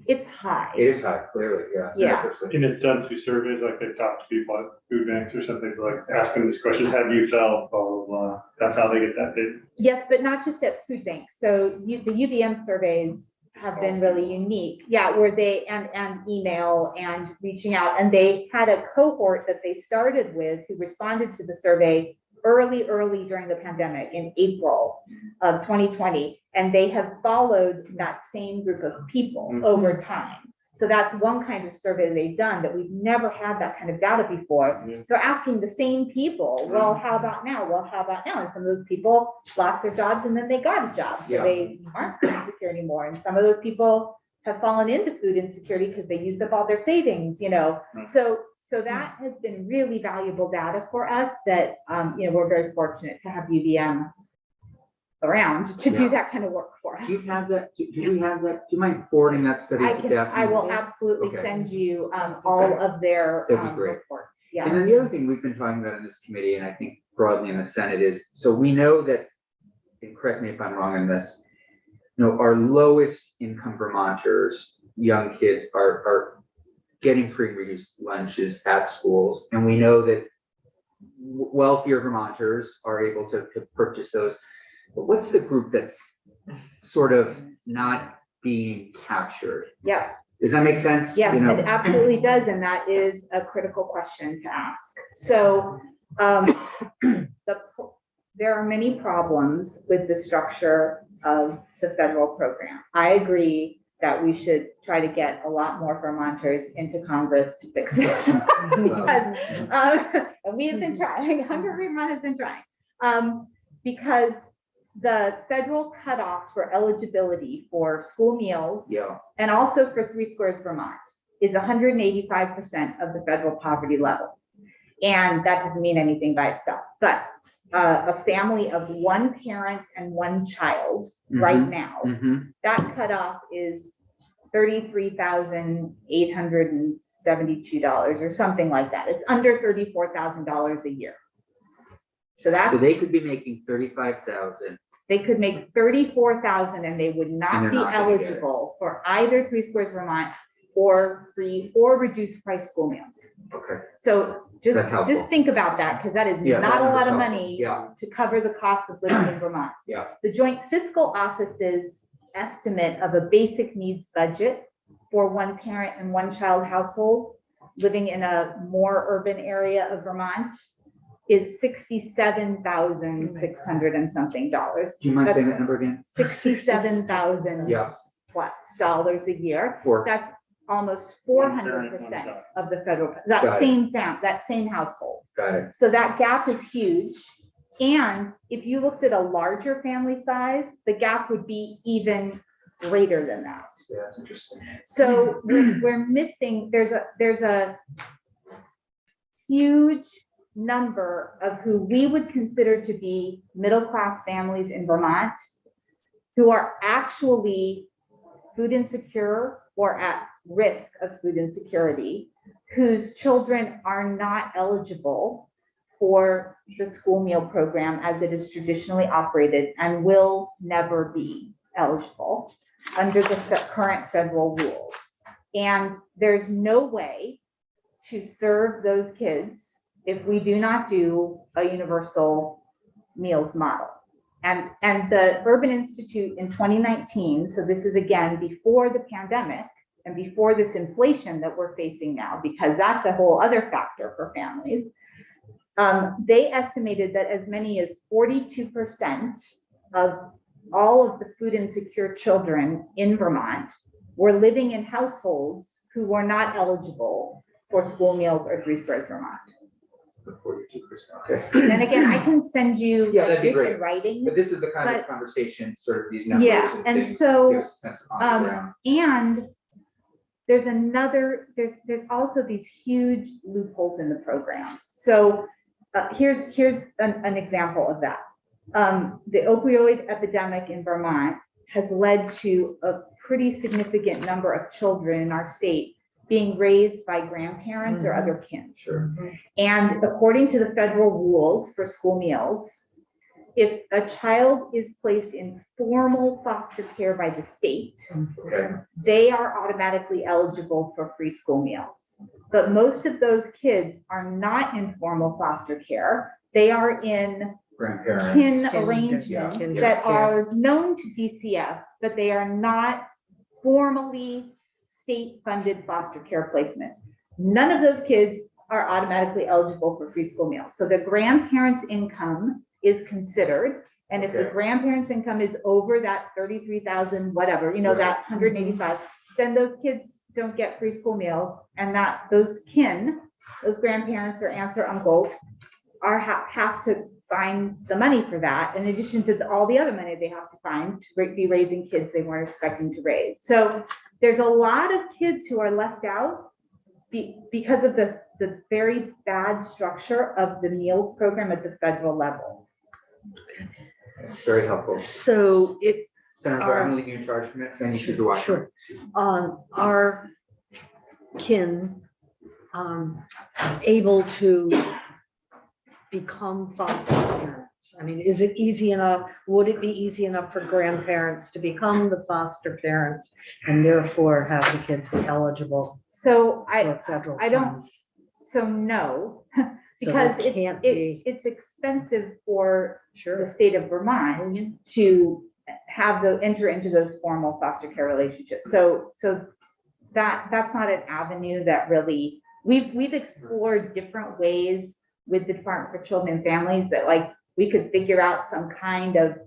it's high. it is high, clearly, yeah. Yeah. Senator Person. And it's done through surveys, like they talk to people at food banks or something, like asking this question, have you felt, blah, blah, blah. That's how they get that data. Yes, but not just at food banks. So the UVM surveys have been really unique. Yeah, where they, and email and reaching out, and they had a cohort that they started with who responded to the survey early during the pandemic in April of 2020. And they have followed that same group of people over time. So that's one kind of survey they've done that we've never had that kind of data before. Yeah. So asking the same people, well, how about now? Well, how about now? And some of those people lost their jobs and then they got a job. So Yeah. they aren't food insecure anymore. And some of those people have fallen into food insecurity because they used up all their savings, Right. So that has been really valuable data for us that, we're very fortunate to have UVM around to do Yeah. that kind of work for us. Do you have that? Do we have that? Do you mind forwarding that study to Daphne? I will absolutely Okay. send you all of their That'd be great. reports. Yeah. And then the other thing we've been talking about in this committee, and I think broadly in the Senate, is, so we know that, and correct me if I'm wrong on this, our lowest income Vermonters, young kids, are getting free and reduced lunches at schools. And we know that wealthier Vermonters are able to purchase those. But what's the group that's sort of not being captured? Yeah. Does that make sense? Yes, it absolutely does, and that is a critical question to ask. So there are many problems with the structure of the federal program. I agree that we should try to get a lot more Vermonters into Congress to fix this. Because, and we have been trying, Hungry Vermont has been trying, because the federal cutoff for eligibility for school meals and also for 3 Squares Vermont is 185% of the federal poverty level. And that doesn't mean anything by itself, but a family of 1 parent and 1 child right now, that cutoff is $33,872 or something like that. It's under $34,000 a year. So they could be making 35,000. They could make 34,000 and they would not be eligible for either 3 Squares Vermont or free or reduced price school meals. Okay. So just think about that, because that is not a lot of money to cover the cost of living in Vermont. Yeah. The Joint Fiscal Office's estimate of a basic needs budget for 1 parent and 1 child household living in a more urban area of Vermont is $67,600 and something. Do you mind saying that number again? $67,000 plus dollars a year. That's almost 400% of the federal, that same household. Got it. So that gap is huge. And if you looked at a larger family size, the gap would be even greater than that. Yeah, that's interesting. So we're missing, there's a huge number of who we would consider to be middle-class families in Vermont who are actually food insecure or at risk of food insecurity, whose children are not eligible for the school meal program as it is traditionally operated and will never be eligible under the current federal rules. And there's no way to serve those kids if we do not do a universal meals model. And the Urban Institute in 2019, so this is again before the pandemic and before this inflation that we're facing now, because that's a whole other factor for families, they estimated that as many as 42% of all of the food insecure children in Vermont were living in households who were not eligible for school meals or 3 Squares Vermont. 42%. Okay. And again, I can send you that'd be this great. in writing. But this is the kind of conversation, sort of these numbers and things so give us a sense of on the ground. and there's also these huge loopholes in the program. So here's an example of that. The opioid epidemic in Vermont has led to a pretty significant number of children in our state being raised by grandparents or other kin. Sure. And according to the federal rules for school meals, if a child is placed in formal foster care by the state, they are automatically eligible for free school meals. But most of those kids are not in formal foster care. They are in kin arrangements that are known to DCF, but they are not formally state-funded foster care placements. None of those kids are automatically eligible for free school meals. So the grandparents' income is considered, and if the grandparents' income is over that 33,000, whatever, that 185, then those kids don't get free school meals, and that those grandparents or aunts or uncles have to find the money for that, in addition to all the other money they have to find to be raising kids they weren't expecting to raise. So there's a lot of kids who are left out because of the very bad structure of the meals program at the federal level. It's very helpful. So it, Senator, I'm gonna leave you in charge for a minute, 'cause I need you to watch. sure, are kin able to become foster parents? I mean, is it easy enough, would it be easy enough for grandparents to become the foster parents and therefore have the kids be eligible So for federal I don't- funds? so no, So because it can't be, it's expensive for the sure. state of Vermont to enter into those formal foster care relationships. So that's not an avenue that really, we've explored different ways with the Department for Children and Families that like, we could figure out some kind of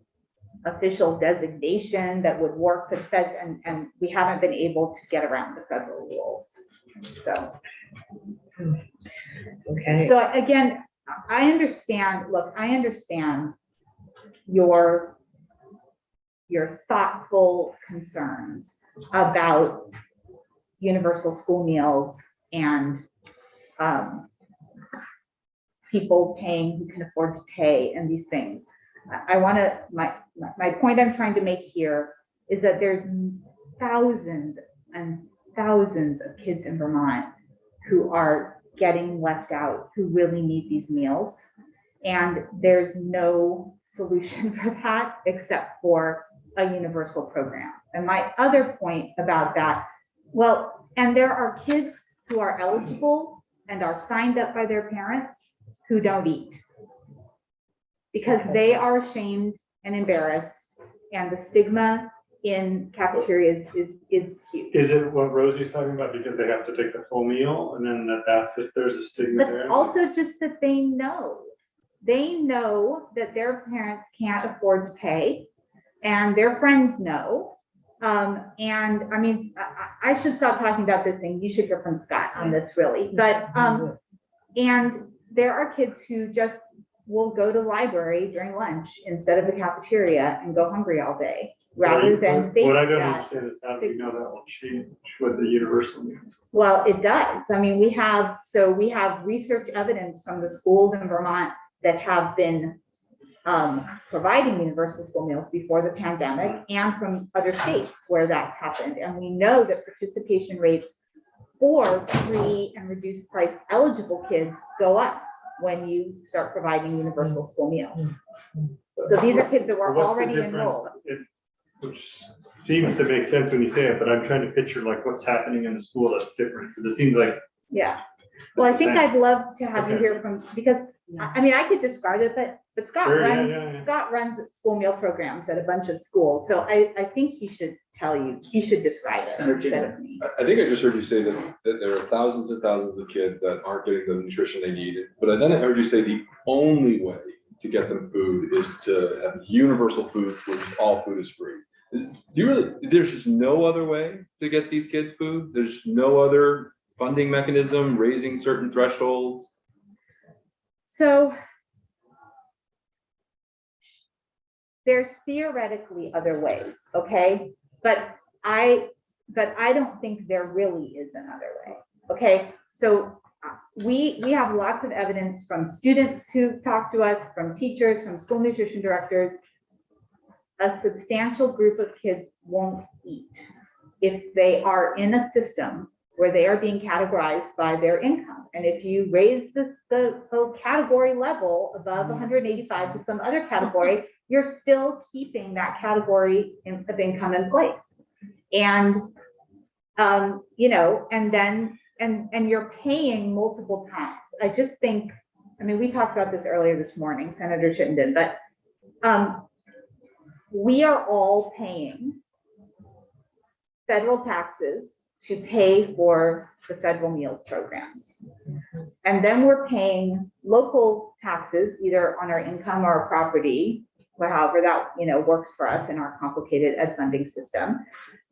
official designation that would work for the feds, and we haven't been able to get around the federal rules. So. Okay. So again, I understand your thoughtful concerns about universal school meals and people paying who can afford to pay and these things. My point I'm trying to make here is that there's thousands and thousands of kids in Vermont who are getting left out, who really need these meals. And there's no solution for that except for a universal program. And my other point about that, well, and there are kids who are eligible and are signed up by their parents who don't eat because they are ashamed and embarrassed, and the stigma in cafeterias is huge. Is it what Rosie's talking about, because they have to take the full meal and then that's if there's a stigma But there? also just that they know that their parents can't afford to pay, and their friends know. And I mean, I should stop talking about this thing. You should hear from Scott on this really, but, and there are kids who just will go to the library during lunch instead of the cafeteria and go hungry all day rather than face What I don't that. understand is how do we know that will change with the universal meals? Well, it does. I mean, we have research evidence from the schools in Vermont that have been providing universal school meals before the pandemic, and from other states where that's happened. And we know that participation rates for free and reduced price eligible kids go up when you start providing universal school meals. So these are kids that were What's the already difference? enrolled. Which seems to make sense when you say it, but I'm trying to picture like what's happening in the school that's different, because it seems like. Yeah. Well, I think I'd love to have you Okay. hear from, because I mean, I could describe it, but Scott Sure, runs, Scott runs school meal programs at a bunch of schools. So I think he should describe it instead of me. I think I just heard you say that there are thousands and thousands of kids that aren't getting the nutrition they need. But then I heard you say the only way to get them food is to have universal food, which is all food is free. There's just no other way to get these kids food? There's no other funding mechanism, raising certain thresholds? So there's theoretically other ways, okay? But I don't think there really is another way, okay? So we have lots of evidence from students who talk to us, from teachers, from school nutrition directors. A substantial group of kids won't eat if they are in a system where they are being categorized by their income. And if you raise the category level above 185 to some other category, you're still keeping that category of income in place. And, you know, and you're paying multiple times. I just think, I mean, we talked about this earlier this morning, Senator Chittenden, but we are all paying federal taxes to pay for the federal meals programs. And then we're paying local taxes, either on our income or our property, or however that, you know, works for us in our complicated ed funding system,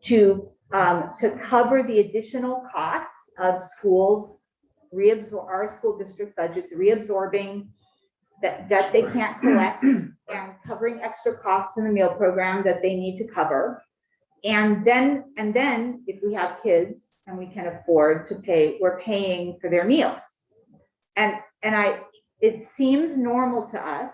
to cover the additional costs of schools, our school district budgets reabsorbing that debt they can't collect and covering extra costs in the meal program that they need to cover. And then if we have kids and we can afford to pay, we're paying for their meals. And it seems normal to us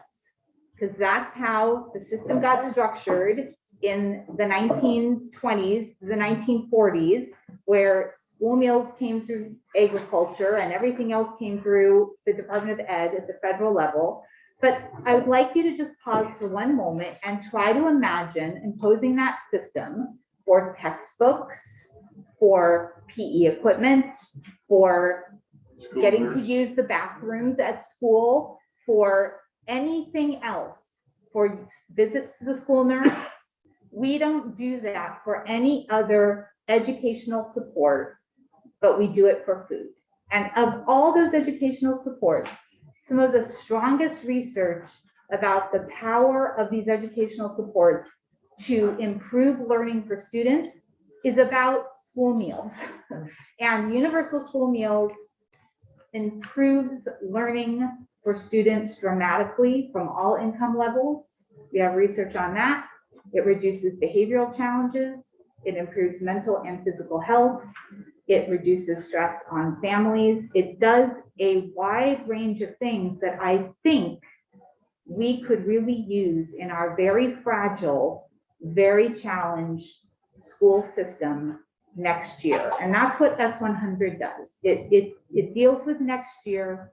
because that's how the system got structured in the 1920s, the 1940s, where school meals came through agriculture and everything else came through the Department of Ed at the federal level. But I would like you to just pause for one moment and try to imagine imposing that system for textbooks, for PE equipment, for getting to use the bathrooms at school, for anything else, for visits to the school nurse. We don't do that for any other educational support, but we do it for food. And of all those educational supports, some of the strongest research about the power of these educational supports to improve learning for students is about school meals. And universal school meals improves learning for students dramatically from all income levels. We have research on that. It reduces behavioral challenges. It improves mental and physical health. It reduces stress on families. It does a wide range of things that I think we could really use in our very fragile, very challenged school system next year. And that's what S100 does. It deals with next year.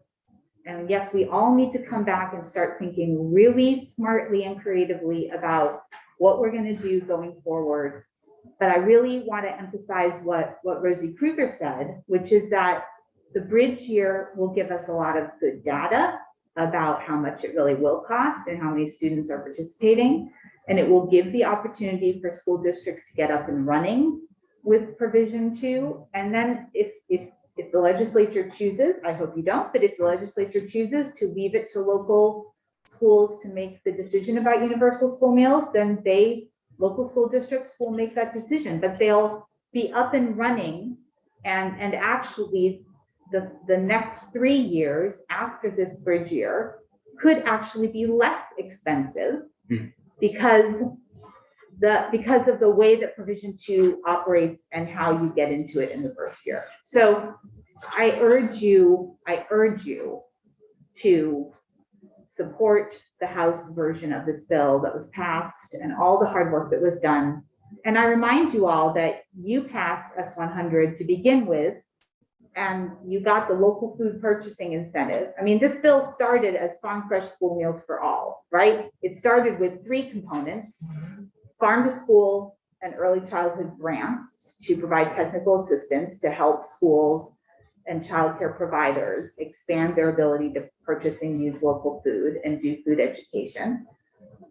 And yes, we all need to come back and start thinking really smartly and creatively about what we're going to do going forward. But I really want to emphasize what Rosie Kruger said, which is that the bridge year will give us a lot of good data about how much it really will cost and how many students are participating. And it will give the opportunity for school districts to get up and running with provision 2. And then if the legislature chooses, I hope you don't, but if the legislature chooses to leave it to local schools to make the decision about universal school meals, then local school districts will make that decision, but they'll be up and running. And actually the next 3 years after this bridge year could actually be less expensive because of the way that provision 2 operates and how you get into it in the first year. So I urge you to support the House version of this bill that was passed and all the hard work that was done. And I remind you all that you passed S100 to begin with, and you got the local food purchasing incentive. I mean, this bill started as Farm Fresh School Meals for All, right? It started with 3 components: farm to school and early childhood grants to provide technical assistance to help schools and childcare providers expand their ability to purchase and use local food and do food education.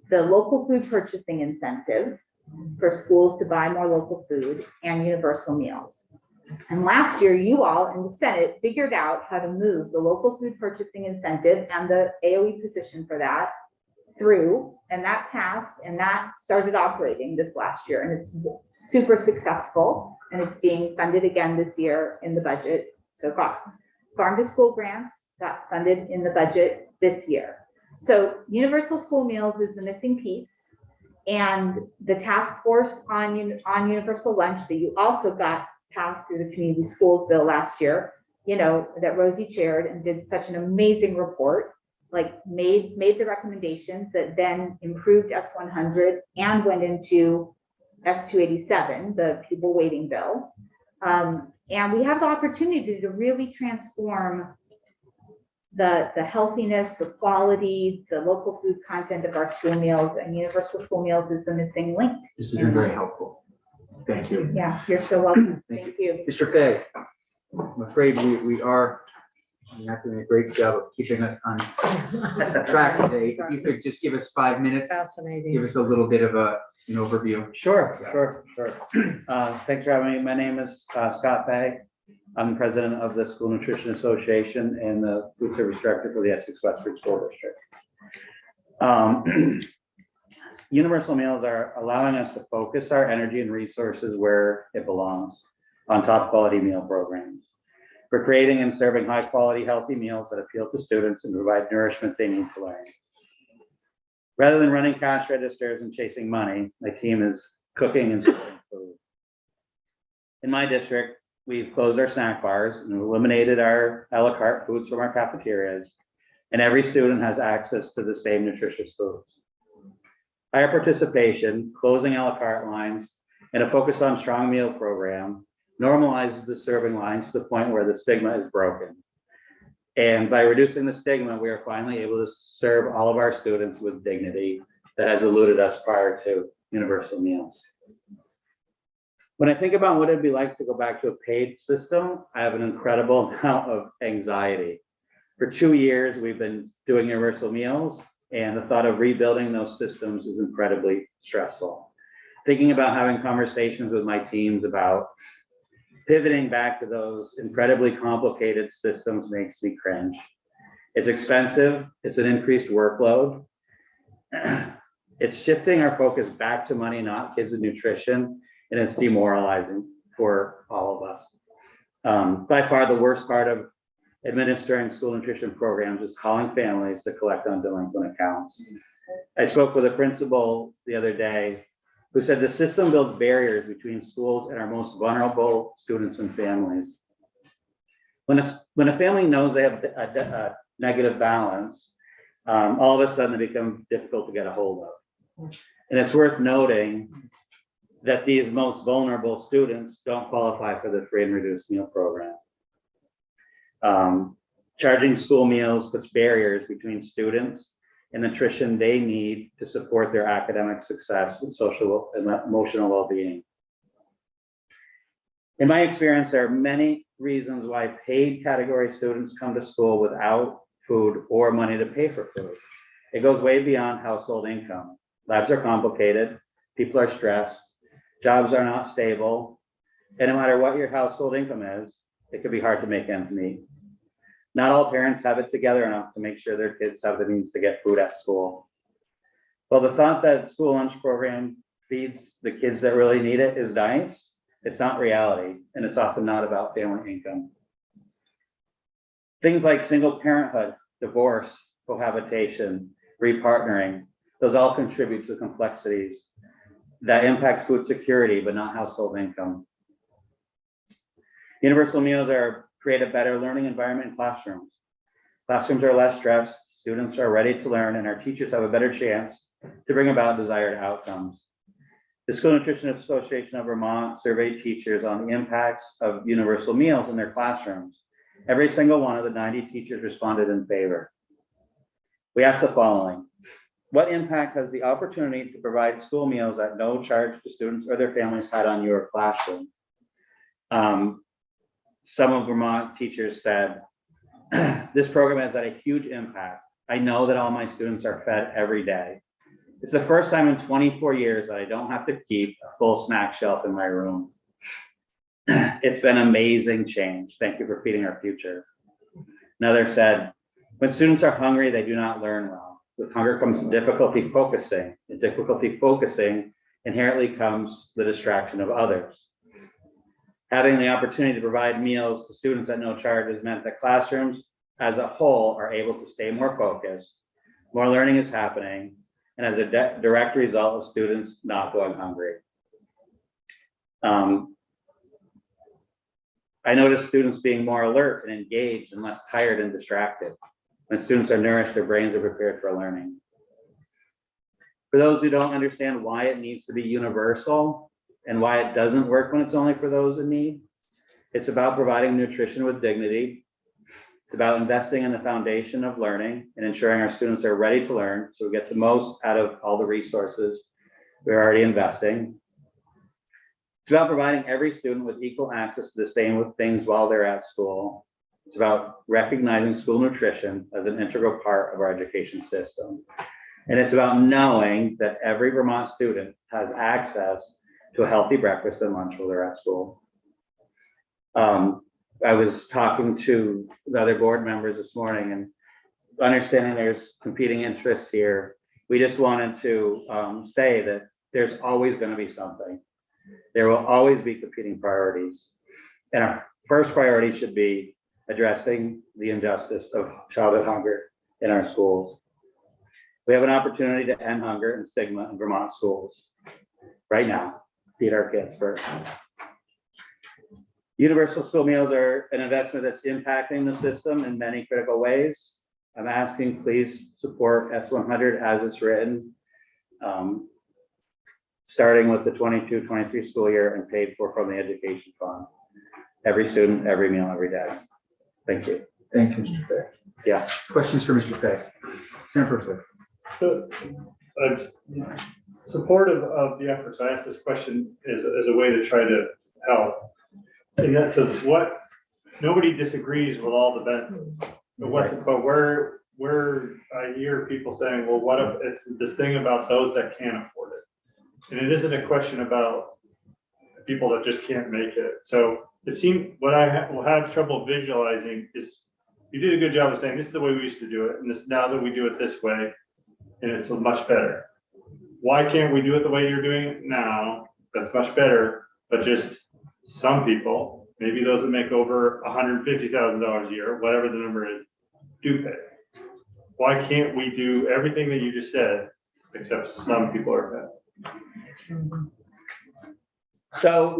The local food purchasing incentive for schools to buy more local food, and universal meals. And last year, you all in the Senate figured out how to move the local food purchasing incentive and the AOE position for that through, and that passed, and that started operating this last year, and it's super successful, and it's being funded again this year in the budget. So farm to school grants got funded in the budget this year. So universal school meals is the missing piece, and the task force on universal lunch that you also got passed through the community schools bill last year, that Rosie chaired and did such an amazing report, like made the recommendations that then improved S100 and went into S287, the pupil weighting bill. And we have the opportunity to really transform the healthiness, the quality, the local food content of our school meals, and universal school meals is the missing link. This has been very helpful. Thank you. Yeah, you're so welcome. Thank you. Mr. Fay, I'm afraid we are not doing a great job of keeping us on track today. If you could just give us 5 minutes, Fascinating. give us a little bit of an overview. Sure. Thanks for having me. My name is Scott Fay. I'm the president of the School Nutrition Association and the food service director for the Essex Westford School District. Universal meals are allowing us to focus our energy and resources where it belongs, on top quality meal programs. We're creating and serving high quality, healthy meals that appeal to students and provide nourishment they need to learn. Rather than running cash registers and chasing money, my team is cooking and serving food. In my district, we've closed our snack bars and eliminated our a la carte foods from our cafeterias. and every student has access to the same nutritious foods. Higher participation, closing a la carte lines, and a focus on strong meal program normalizes the serving lines to the point where the stigma is broken. And by reducing the stigma, we are finally able to serve all of our students with dignity that has eluded us prior to universal meals. When I think about what it'd be like to go back to a paid system, I have an incredible amount of anxiety. For 2 years, we've been doing universal meals, and the thought of rebuilding those systems is incredibly stressful. Thinking about having conversations with my teams about pivoting back to those incredibly complicated systems makes me cringe. It's expensive, it's an increased workload. It's shifting our focus back to money, not kids and nutrition, and it's demoralizing for all of us. By far the worst part of administering school nutrition programs is calling families to collect on delinquent accounts. I spoke with a principal the other day who said the system builds barriers between schools and our most vulnerable students and families. When a family knows they have a negative balance, all of a sudden it becomes difficult to get a hold of. And it's worth noting that these most vulnerable students don't qualify for the free and reduced meal program. Charging school meals puts barriers between students and the nutrition they need to support their academic success and social and emotional well-being. In my experience, there are many reasons why paid category students come to school without food or money to pay for food. It goes way beyond household income. Lives are complicated, people are stressed, jobs are not stable, and no matter what your household income is, it can be hard to make ends meet. Not all parents have it together enough to make sure their kids have the means to get food at school. Well, the thought that school lunch program feeds the kids that really need it is nice. It's not reality, and it's often not about family income. Things like single parenthood, divorce, cohabitation, repartnering, those all contribute to the complexities that impact food security, but not household income. Universal meals create a better learning environment in classrooms. Classrooms are less stressed, students are ready to learn, and our teachers have a better chance to bring about desired outcomes. The School Nutrition Association of Vermont surveyed teachers on the impacts of universal meals in their classrooms. Every single one of the 90 teachers responded in favor. We asked the following: what impact has the opportunity to provide school meals at no charge to students or their families had on your classroom? Some of Vermont teachers said, this program has had a huge impact. I know that all my students are fed every day. It's the first time in 24 years that I don't have to keep a full snack shelf in my room. It's been an amazing change. Thank you for feeding our future. Another said, when students are hungry, they do not learn well. With hunger comes difficulty focusing. And difficulty focusing inherently comes the distraction of others. Having the opportunity to provide meals to students at no charge has meant that classrooms as a whole are able to stay more focused, more learning is happening, and as a direct result of students not going hungry. I noticed students being more alert and engaged and less tired and distracted. When students are nourished, their brains are prepared for learning. For those who don't understand why it needs to be universal and why it doesn't work when it's only for those in need, it's about providing nutrition with dignity. It's about investing in the foundation of learning and ensuring our students are ready to learn so we get the most out of all the resources we're already investing. It's about providing every student with equal access to the same things while they're at school. It's about recognizing school nutrition as an integral part of our education system. And it's about knowing that every Vermont student has access to a healthy breakfast and lunch while they're at school. I was talking to the other board members this morning and understanding there's competing interests here. We just wanted to say that there's always going to be something. There will always be competing priorities. And our first priority should be addressing the injustice of childhood hunger in our schools. We have an opportunity to end hunger and stigma in Vermont schools right now. Feed our kids first. Universal school meals are an investment that's impacting the system in many critical ways. I'm asking, please support S100 as it's written, starting with the 22-23 school year and paid for from the education fund. Every student, every meal, every day. Thank you. Thank you, Mr. Fay. Yeah. Questions for Mr. Fay? Senator Flick. So, I'm supportive of the efforts. I asked this question as a way to try to help. In that sense, nobody disagrees with all the benefits, but where I hear people saying, well, what if it's this thing about those that can't afford it? And it isn't a question about people that just can't make it. So it seemed what I will have trouble visualizing is you did a good job of saying this is the way we used to do it, and this now that we do it this way, and it's much better. Why can't we do it the way you're doing it now? That's much better, but just some people, maybe those that make over $150,000 a year, whatever the number is, do pay. Why can't we do everything that you just said, except some people are paying? So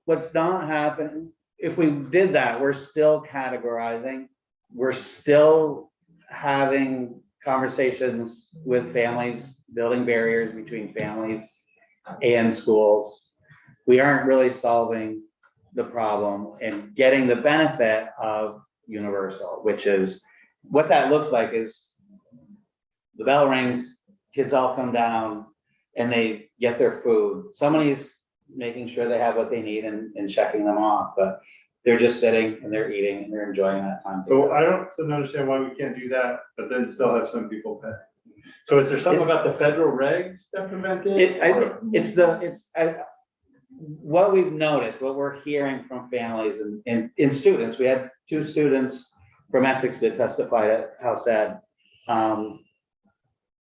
what's not happening, if we did that, we're still categorizing. We're still having conversations with families, building barriers between families and schools. We aren't really solving the problem and getting the benefit of universal, which is what that looks like is the bell rings, kids all come down and they get their food. Somebody's making sure they have what they need and checking them off, but they're just sitting and they're eating and they're enjoying that time. So I don't understand why we can't do that, but then still have some people pay. So is there something about the federal regs that prevent it? What we've noticed, what we're hearing from families and students, we had 2 students from Essex that testified at House Ed.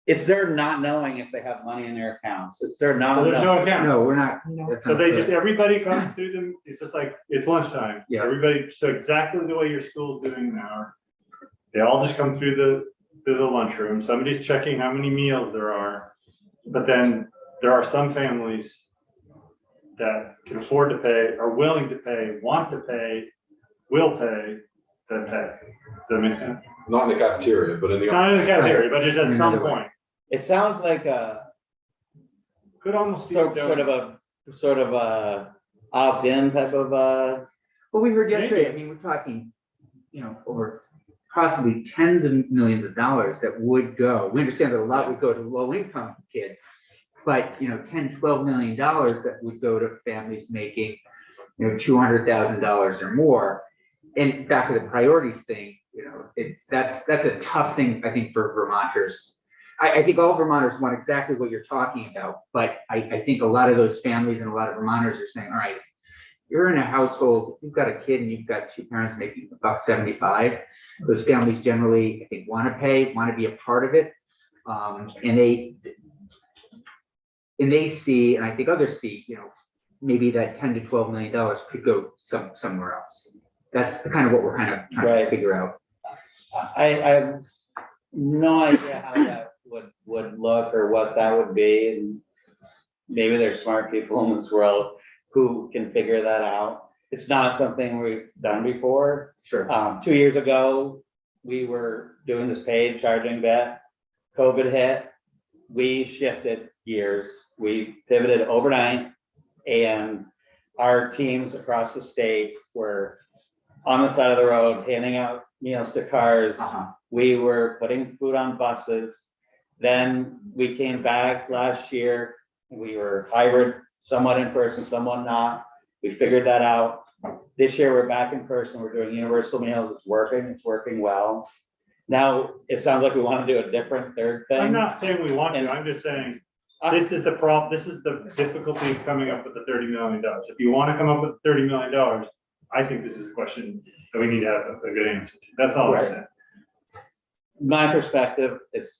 It's their not knowing if they have money in their accounts. It's their not. There's no account. No, we're not. So they just, everybody comes through them. It's just like, it's lunchtime. Yeah. Everybody, so exactly the way your school's doing now. They all just come through the lunchroom. Somebody's checking how many meals there are. But then there are some families that can afford to pay, are willing to pay, want to pay, will pay, that pay. Does that make sense? Not in the cafeteria, but in the. Not in the cafeteria, but just at some point. It sounds like a Could almost be sort of a opt-in type of Well, we heard yesterday, I mean, we're talking, over possibly tens of millions of dollars that would go. We understand that a lot would go to low-income kids, but, $10, $12 million that would go to families making, $200,000 or more. And back to the priorities thing, that's a tough thing, I think, for Vermonters. I think all Vermonters want exactly what you're talking about, but I think a lot of those families and a lot of Vermonters are saying, all right, you're in a household, you've got a kid and you've got 2 parents making $1.75. Those families generally, I think, want to pay, want to be a part of it. And they see, and I think others see, maybe that $10 to $12 million could go somewhere else. That's kind of what we're kind of trying to figure out. I have no idea how that would look or what that would be. And maybe there's smart people in this world who can figure that out. It's not something we've done before. Sure. 2 years ago, we were doing this paid charging bet. COVID hit. We shifted gears. We pivoted overnight, and our teams across the state were on the side of the road, handing out meals to cars. We were putting food on buses. Then we came back last year. We were hybrid, somewhat in person, somewhat not. We figured that out. This year we're back in person. We're doing universal meals. It's working well. Now it sounds like we want to do a different third thing. I'm not saying we want to, I'm just saying, this is the problem, this is the difficulty of coming up with the $30 million. If you want to come up with $30 million, I think this is a question that we need to have a good answer to. That's all I'm saying. My perspective is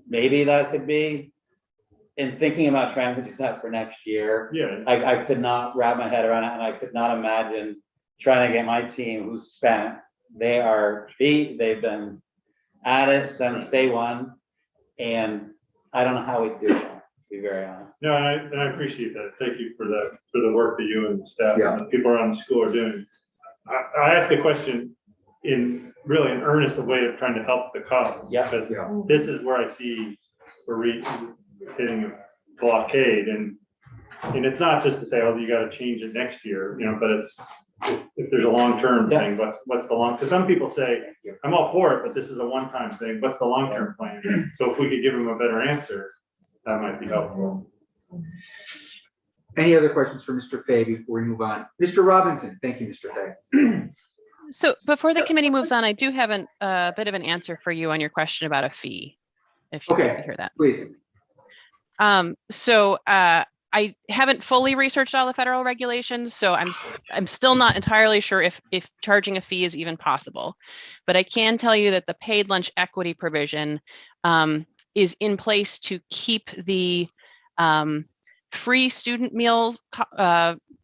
maybe that could be, in thinking about trying to do that for next year. Yeah. I could not wrap my head around it, and I could not imagine trying to get my team who's spent. They've been at it since day one, and I don't know how we do that, to be very honest. No, and I appreciate that. Thank you for that, for the work that you and the staff and the people around the school are doing. I asked the question in really an earnest way of trying to help the cause. Yeah. Because Yeah. this is where I see we're hitting a blockade, and it's not just to say, oh, you got to change it next year, but it's if there's a long-term Yeah. thing, what's the long? Because some people say, I'm all for it, but this is a one-time thing. What's the long-term plan? So if we could give them a better answer, that might be helpful. Any other questions for Mr. Fay before we move on? Mr. Robinson, thank you, Mr. Fay. So before the committee moves on, I do have a bit of an answer for you on your question about a fee, if you'd like Okay. to hear that. Please. I haven't fully researched all the federal regulations, so I'm still not entirely sure if charging a fee is even possible. But I can tell you that the paid lunch equity provision is in place to keep the free student meals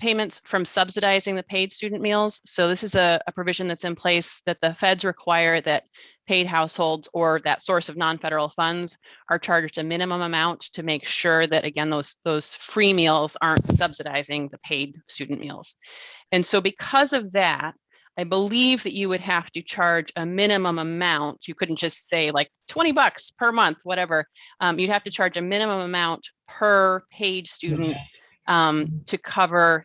payments from subsidizing the paid student meals. So this is a provision that's in place that the feds require that paid households or that source of non-federal funds are charged a minimum amount to make sure that, again, those free meals aren't subsidizing the paid student meals. And so because of that, I believe that you would have to charge a minimum amount. You couldn't just say like $20 per month, whatever. You'd have to charge a minimum amount per paid student to cover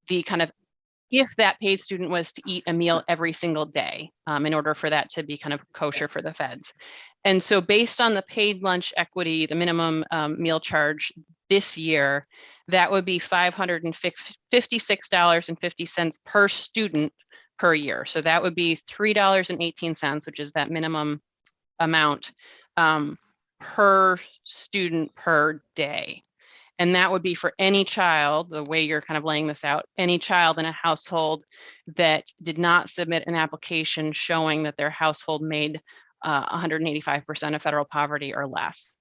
the kind of, if that paid student was to eat a meal every single day, in order for that to be kind of kosher for the feds. And so based on the paid lunch equity, the minimum meal charge this year, that would be $556.50 per student per year. So that would be $3.18, which is that minimum amount per student per day. And that would be for any child, the way you're kind of laying this out, any child in a household that did not submit an application showing that their household made 185% of federal poverty or less.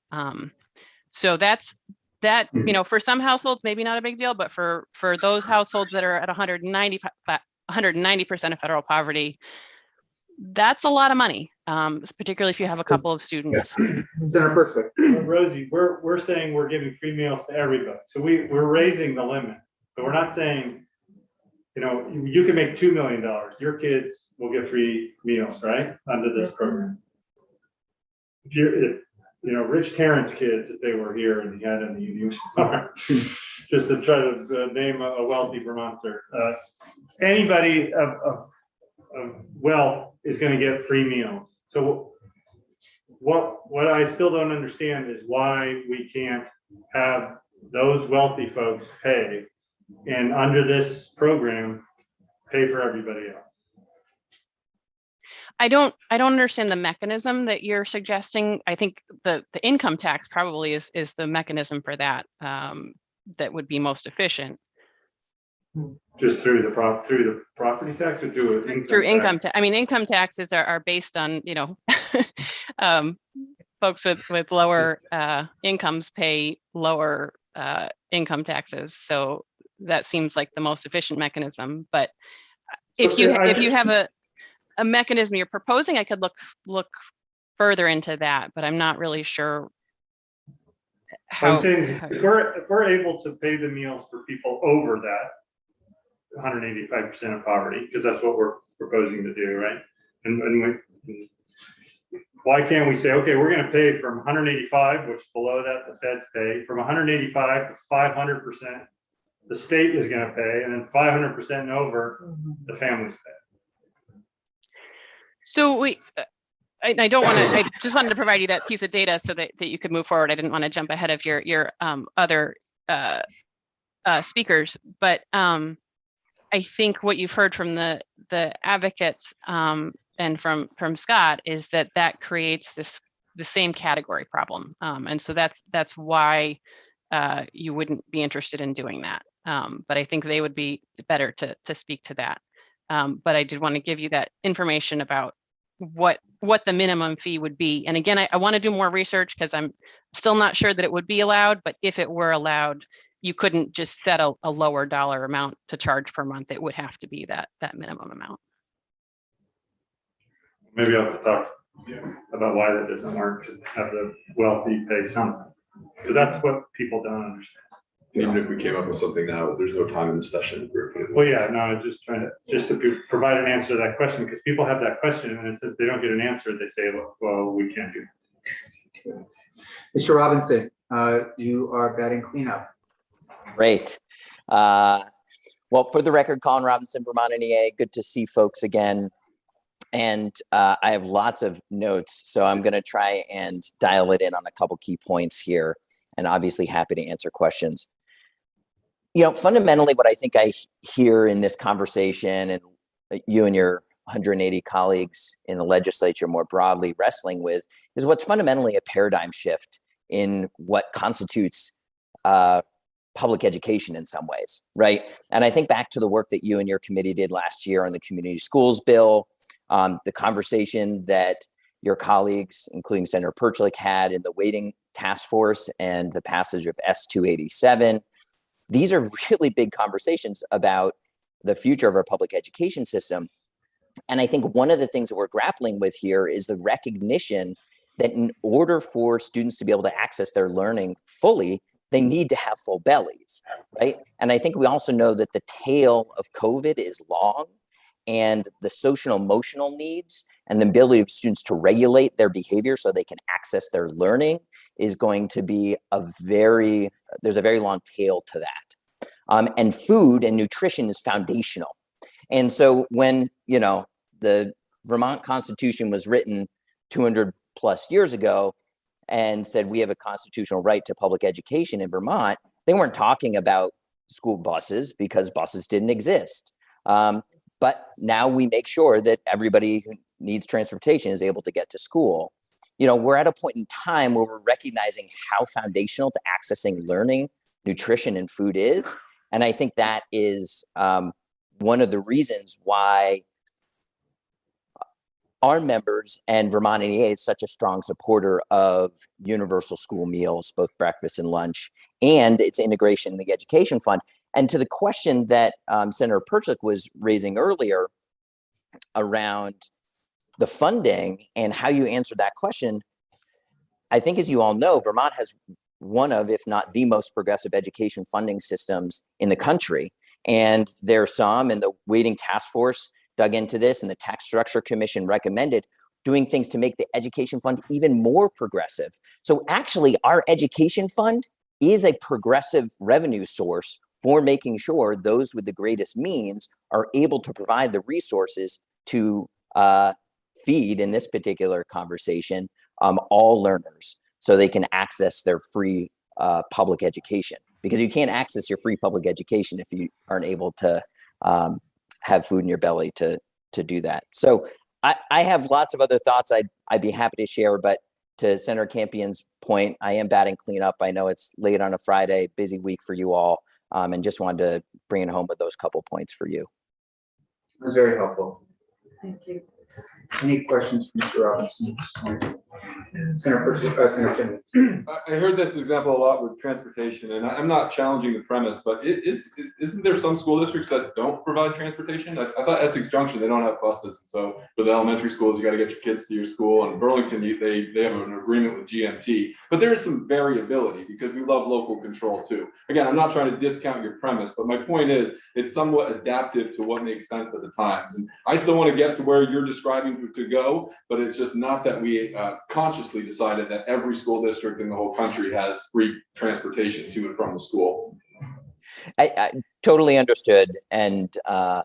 So that's that, for some households, maybe not a big deal, but for those households that are at 190% of federal poverty, that's a lot of money, particularly if you have a couple of students. Senator Berkeley. Rosie, we're saying we're giving free meals to everybody. So we're raising the limit. So we're not saying, you can make $2 million. Your kids will get free meals, right? Under this program. If Rich Tarrant's kids, if they were here and he had in the Union Star, just to try to name a wealthy Vermonter, anybody of wealth is going to get free meals. So what I still don't understand is why we can't have those wealthy folks pay, and under this program, pay for everybody else. I don't understand the mechanism that you're suggesting. I think the income tax probably is the mechanism for that, that would be most efficient. Just through the property tax, or through income tax. I mean, income taxes are based on, folks with lower incomes pay lower income taxes. So that seems like the most efficient mechanism. But if you have a mechanism you're proposing, I could look further into that, but I'm not really sure how. I'm saying if we're able to pay the meals for people over that 185% of poverty, because that's what we're proposing to do, right? And why can't we say, okay, we're going to pay from 185, which below that the feds pay, from 185 to 500%, the state is going to pay, and then 500% and over, the families pay. So I don't want to. I just wanted to provide you that piece of data so that you could move forward. I didn't want to jump ahead of your other speakers, but I think what you've heard from the advocates and from Scott is that creates the same category problem, and so that's why you wouldn't be interested in doing that. But I think they would be better to speak to that. But I did want to give you that information about what the minimum fee would be. And again, I want to do more research because I'm still not sure that it would be allowed. But if it were allowed, you couldn't just set a lower dollar amount to charge per month. It would have to be that minimum amount. Maybe I'll have to talk about why that doesn't work, to have the wealthy pay something, because that's what people don't understand. Even if we came up with something now, there's no time in the session. Well, yeah, no, I'm just trying to provide an answer to that question, because people have that question, and since they don't get an answer, they say, well, we can't do it. Mr. Robinson, you are batting cleanup. Great. Well, for the record, Colin Robinson, Vermont NEA, good to see folks again. And I have lots of notes, so I'm going to try and dial it in on a couple key points here, and obviously happy to answer questions. You know, fundamentally, what I think I hear in this conversation, and you and your 180 colleagues in the legislature more broadly wrestling with, is what's fundamentally a paradigm shift in what constitutes public education in some ways, right? And I think back to the work that you and your committee did last year on the community schools bill, the conversation that your colleagues, including Senator Perchlik, had in the waiting task force, and the passage of S287. These are really big conversations about the future of our public education system. And I think one of the things that we're grappling with here is the recognition that in order for students to be able to access their learning fully, they need to have full bellies, right? And I think we also know that the tail of COVID is long, and the social emotional needs and the ability of students to regulate their behavior so they can access their learning is going to be there's a very long tail to that. And food and nutrition is foundational. And so when, you know, the Vermont Constitution was written 200 plus years ago and said we have a constitutional right to public education in Vermont, they weren't talking about school buses because buses didn't exist. But now we make sure that everybody who needs transportation is able to get to school. You know, we're at a point in time where we're recognizing how foundational to accessing learning, nutrition, and food is. And I think that is one of the reasons why our members and Vermont NEA is such a strong supporter of universal school meals, both breakfast and lunch, and its integration in the education fund. And to the question that Senator Perchlik was raising earlier around the funding and how you answered that question, I think, as you all know, Vermont has one of, if not the most progressive education funding systems in the country. And there are some, and the waiting task force dug into this, and the Tax Structure Commission recommended doing things to make the education fund even more progressive. So actually, our education fund is a progressive revenue source for making sure those with the greatest means are able to provide the resources to feed, in this particular conversation, all learners so they can access their free public education. Because you can't access your free public education if you aren't able to have food in your belly to do that. So I have lots of other thoughts I'd be happy to share, but to Senator Campion's point, I am batting cleanup. I know it's late on a Friday, busy week for you all, and just wanted to bring it home with those couple points for you. That was very helpful. Thank you. Any questions from Mr. Robinson? Senator Chin. I heard this example a lot with transportation, and I'm not challenging the premise, but isn't there some school districts that don't provide transportation? I thought Essex Junction, they don't have buses. So for the elementary schools, you got to get your kids to your school. And in Burlington, they have an agreement with GMT. But there is some variability because we love local control too. Again, I'm not trying to discount your premise, but my point is it's somewhat adaptive to what makes sense at the times. And I still want to get to where you're describing to go, but it's just not that we consciously decided that every school district in the whole country has free transportation to and from the school. I totally understood. And, but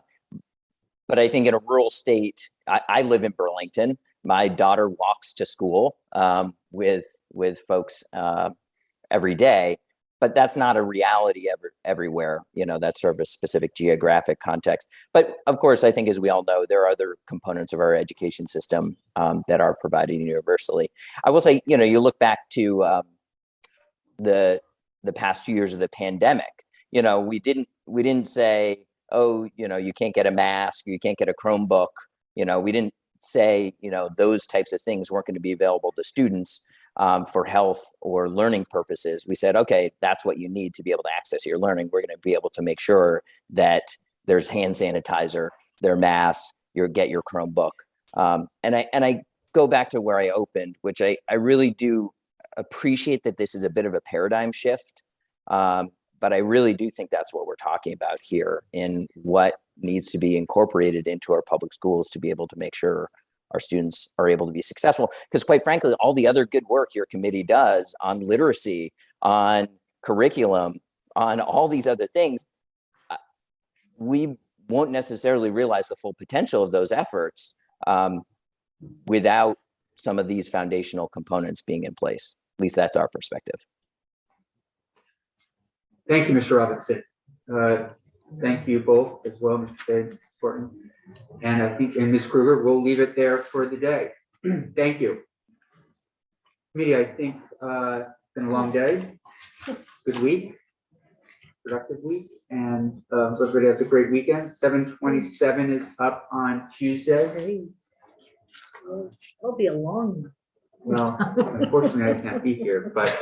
I think in a rural state, I live in Burlington. My daughter walks to school with folks every day, but that's not a reality everywhere. You know, that's sort of a specific geographic context. But of course, I think, as we all know, there are other components of our education system that are provided universally. I will say, you know, you look back to the past few years of the pandemic. You know, we didn't say, oh, you know, you can't get a mask, you can't get a Chromebook. You know, we didn't say, you know, those types of things weren't going to be available to students for health or learning purposes. We said, okay, that's what you need to be able to access your learning. We're going to be able to make sure that there's hand sanitizer, there are masks, get your Chromebook. And I go back to where I opened, which I really do appreciate that this is a bit of a paradigm shift But I really do think that's what we're talking about here in what needs to be incorporated into our public schools to be able to make sure our students are able to be successful. Because quite frankly, all the other good work your committee does on literacy, on curriculum, on all these other things, we won't necessarily realize the full potential of those efforts without some of these foundational components being in place. At least that's our perspective. Thank you, Mr. Robinson. Thank you both as well, Mr. Spades, important. And I think, and Ms. Kruger, we'll leave it there for the day. Thank you. Committee, I think been a long day, good week, productive week, and everybody has a great weekend. 7/27 is up on Tuesday. It'll be a long one. Well, unfortunately, I can't be here, but